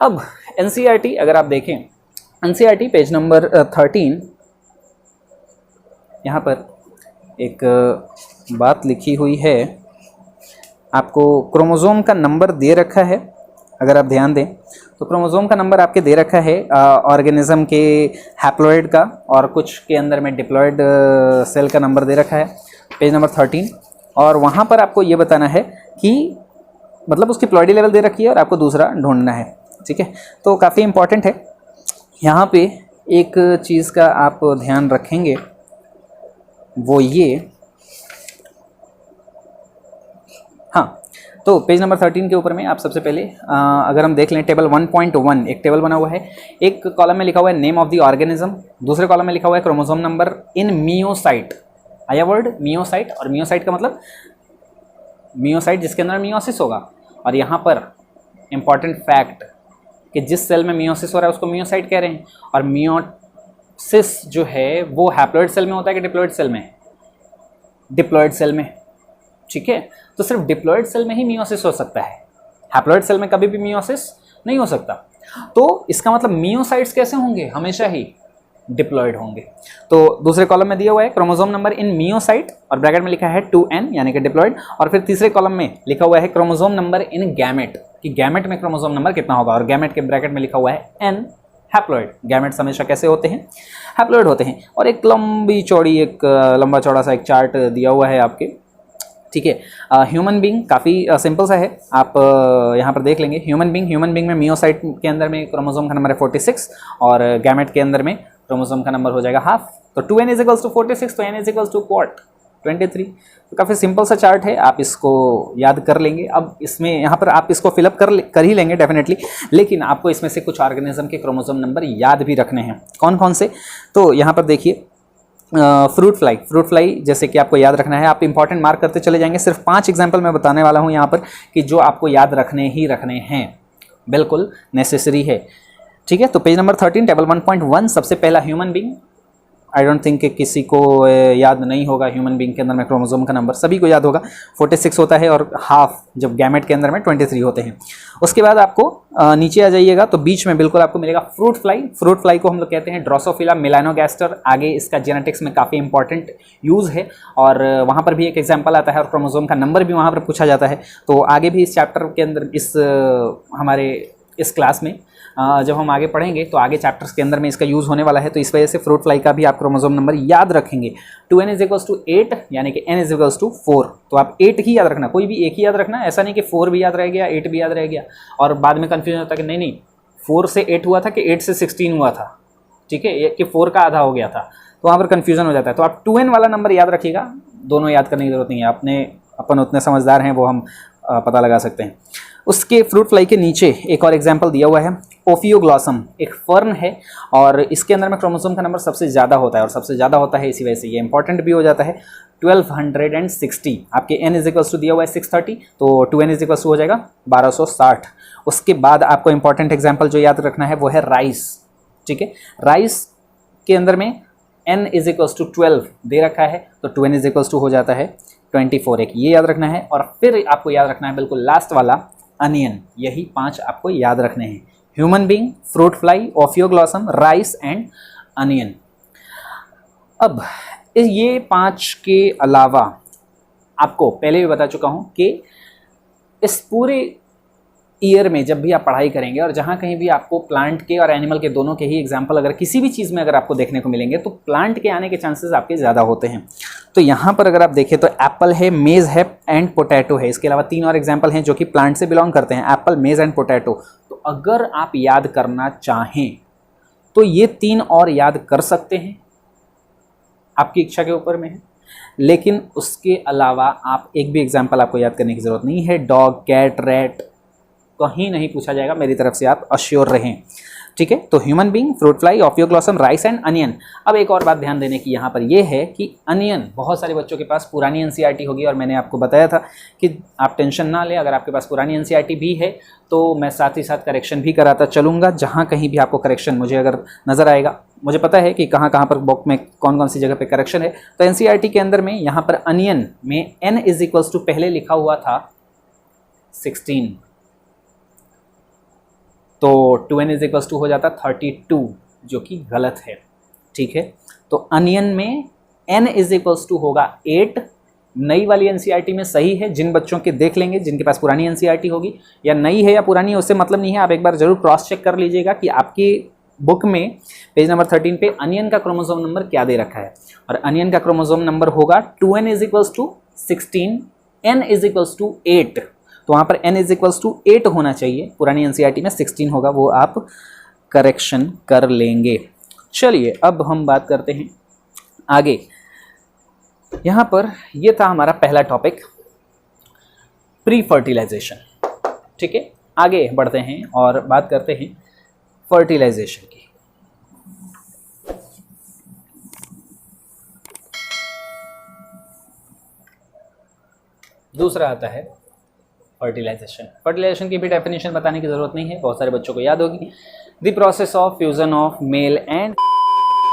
अब एनसीईआरटी अगर आप देखें, एनसीईआरटी पेज नंबर 13 यहाँ पर एक बात लिखी हुई है, आपको क्रोमोसोम का नंबर दे रखा है। अगर आप ध्यान दें तो क्रोमोसोम का नंबर आपके दे रखा है ऑर्गेनिज्म के हैप्लॉइड का, और कुछ के अंदर में डिप्लॉइड सेल का नंबर दे रखा है, पेज नंबर 13। और वहाँ पर आपको ये बताना है कि मतलब उसकी प्लॉइडी लेवल दे रखी है और आपको दूसरा ढूंढना है। ठीक है, तो काफ़ी इंपॉर्टेंट है। यहाँ पे एक चीज़ का आप ध्यान रखेंगे, वो ये, हाँ, तो पेज नंबर 13 के ऊपर में आप सबसे पहले अगर हम देख लें टेबल 1.1, एक टेबल बना हुआ है। एक कॉलम में लिखा हुआ है नेम ऑफ द ऑर्गेनिज्म, दूसरे कॉलम में लिखा हुआ है क्रोमोसोम नंबर इन मियोसाइट। आया वर्ड मियोसाइट, और मियोसाइट का मतलब मियोसाइट जिसके अंदर मियोसिस होगा। और यहाँ पर इंपॉर्टेंट फैक्ट कि जिस सेल में मियोसिस हो रहा है उसको मियोसाइट कह रहे हैं, और मियोसिस जो है वो हैप्लॉइड सेल में होता है कि डिप्लॉइड सेल में? डिप्लॉइड सेल में। ठीक है, तो सिर्फ डिप्लॉइड सेल में ही मियोसिस हो सकता है, हैप्लॉइड सेल में कभी भी मियोसिस नहीं हो सकता। तो इसका मतलब मियोसाइट्स कैसे होंगे? हमेशा ही डिप्लॉइड होंगे। तो दूसरे कॉलम में दिया हुआ है क्रोमोसोम नंबर इन मियोसाइट और ब्रैकेट में लिखा है 2n यानी कि डिप्लॉइड, और फिर तीसरे कॉलम में लिखा हुआ है क्रोमोसोम नंबर इन गैमेट, कि गैमेट में क्रोमोसोम नंबर कितना होगा, और गैमेट के ब्रैकेट में लिखा हुआ है n हैप्लॉइड। गैमेट्स हमेशा कैसे होते हैं? हैप्लॉइड होते हैं। और एक लंबी चौड़ी एक लंबा चौड़ा सा एक चार्ट दिया हुआ है आपके। ठीक है, ह्यूमन बींग काफ़ी सिंपल सा है, आप यहाँ पर देख लेंगे। ह्यूमन बींग में मियोसाइट के अंदर में क्रोमोसोम का नंबर है 46 और गैमेट के अंदर में क्रोमोसोम का नंबर हो जाएगा हाफ। तो 2n = 46, तो n = 23। तो काफ़ी सिंपल सा चार्ट है, आप इसको याद कर लेंगे। अब इसमें यहाँ पर आप इसको फिलअप कर ही लेंगे डेफिनेटली, लेकिन आपको इसमें से कुछ ऑर्गेनिज्म के क्रोमोसोम नंबर याद भी रखने हैं। कौन कौन से? तो यहाँ पर देखिए, फ्रूट फ्लाई जैसे कि आपको याद रखना है, आप इंपॉर्टेंट मार्क करते चले जाएंगे। सिर्फ 5 एग्जाम्पल मैं बताने वाला हूँ यहाँ पर कि जो आपको याद रखने ही रखने हैं, बिल्कुल नेसेसरी है। ठीक है, तो पेज नंबर 13 टेबल 1.1 सबसे पहला human being. I don't think कि किसी को याद नहीं होगा ह्यूमन बींग के अंदर में क्रोमोसोम का नंबर, सभी को याद होगा 46 होता है, और हाफ जब गैमेट के अंदर में 23 होते हैं। उसके बाद आपको नीचे आ जाइएगा तो बीच में बिल्कुल आपको मिलेगा फ्रूट फ्लाई को हम लोग कहते हैं ड्रोसोफिला मेलानोगैस्टर। आगे इसका जेनेटिक्स में काफ़ी इंपॉर्टेंट यूज़ है, और वहाँ पर भी एक एग्जाम्पल आता है और क्रोमोसोम का नंबर भी वहाँ पर पूछा जाता है। तो आगे भी इस चैप्टर के अंदर हमारे इस क्लास में जब हम आगे पढ़ेंगे तो आगे चैप्टर्स के अंदर में इसका यूज़ होने वाला है। तो इस वजह से फ्रूट फ्लाई का भी आप क्रोमोसोम नंबर याद रखेंगे। 2n = 8 यानी कि n = 4। तो आप 8 ही याद रखना, कोई भी एक ही याद रखना, ऐसा नहीं कि 4 भी याद रह गया 8 भी याद रह गया, और बाद में कन्फ्यूजन होता है कि नहीं 4 से 8 हुआ था कि 8 से 16 हुआ था। ठीक है, कि 4 का आधा हो गया था, तो वहाँ पर कन्फ्यूजन हो जाता है। तो आप 2n वाला नंबर याद रखिएगा, दोनों याद करने की जरूरत नहीं है, अपन उतने समझदार हैं वो हम पता लगा सकते हैं। उसके फ्रूट फ्लाई के नीचे एक और एग्जाम्पल दिया हुआ है, ओफियोग्लॉसम, एक फर्न है, और इसके अंदर में क्रोमोसोम का नंबर सबसे ज़्यादा होता है, और सबसे ज़्यादा होता है इसी वजह से ये इंपॉर्टेंट भी हो जाता है। 1260, आपके n = दिया हुआ है 630, तो 2n = हो जाएगा 1260। उसके बाद आपको इंपॉर्टेंट एग्जाम्पल जो याद रखना है वो है राइस। ठीक है, राइस के अंदर में n = 12 दे रखा है, तो 2n = हो जाता है 24। एक ये याद रखना है, और फिर आपको याद रखना है बिल्कुल लास्ट वाला अनियन। यही 5 आपको याद रखने हैं, human being, fruit fly, ophioglossum, rice and onion. अब ये 5 के अलावा आपको पहले भी बता चुका हूँ कि इस पूरे ईयर में जब भी आप पढ़ाई करेंगे और जहाँ कहीं भी आपको प्लांट के और एनिमल के दोनों के ही एग्जाम्पल अगर किसी भी चीज़ में अगर आपको देखने को मिलेंगे तो प्लांट के आने के चांसेस आपके ज़्यादा होते हैं। तो यहाँ पर अगर आप देखें तो एप्पल है, मेज़ है एंड पोटैटो है। इसके अलावा 3 और एग्जाम्पल हैं जो कि प्लांट से बिलोंग करते हैं, एप्पल, मेज़ एंड पोटैटो। तो अगर आप याद करना चाहें तो ये 3 और याद कर सकते हैं, आपकी इच्छा के ऊपर में है। लेकिन उसके अलावा आप एक भी एग्जाम्पल आपको याद करने की ज़रूरत नहीं है। डॉग, कैट, रैट कहीं नहीं पूछा जाएगा, मेरी तरफ से आप अश्योर रहें। ठीक है, तो human being, fruit fly, ophioglossum, rice and onion. अब एक और बात ध्यान देने की यहाँ पर यह है कि अनियन बहुत सारे बच्चों के पास पुरानी एनसीईआरटी होगी, और मैंने आपको बताया था कि आप टेंशन ना लें, अगर आपके पास पुरानी एनसीईआरटी भी है तो मैं साथ ही साथ करेक्शन भी कराता चलूँगा। जहाँ कहीं भी आपको करेक्शन मुझे अगर नज़र आएगा, मुझे पता है कि कहाँ कहाँ पर बुक में कौन कौन सी जगह पे करेक्शन है। तो एनसीईआरटी के अंदर में यहाँ पर अनियन में n = पहले लिखा हुआ था 16, तो 2n = हो जाता 32, जो कि गलत है। ठीक है, तो अनियन में n इज इक्वल्स टू होगा 8। नई वाली एनसीईआरटी में सही है, जिन बच्चों के देख लेंगे जिनके पास पुरानी एनसीईआरटी होगी, या नई है या पुरानी है उससे मतलब नहीं है, आप एक बार जरूर क्रॉस चेक कर लीजिएगा कि आपकी बुक में पेज नंबर 13 पे अनियन का क्रोमोसोम नंबर क्या दे रखा है। और अनियन का क्रोमोसोम नंबर होगा 2n is equals to 16, n is equals to 8। तो वहाँ पर n इज इक्वल्स टू 8 होना चाहिए, पुरानी एनसीईआरटी में 16 होगा, वो आप करेक्शन कर लेंगे। चलिए अब हम बात करते हैं आगे। यहाँ पर ये था हमारा पहला टॉपिक, प्री फर्टिलाइजेशन। ठीक है, आगे बढ़ते हैं और बात करते हैं फर्टिलाइजेशन की। दूसरा आता है फर्टिलाइजेशन। फर्टिलाइजेशन की भी डेफिनेशन बताने की जरूरत नहीं है, बहुत सारे बच्चों को याद होगी। The process of fusion of male and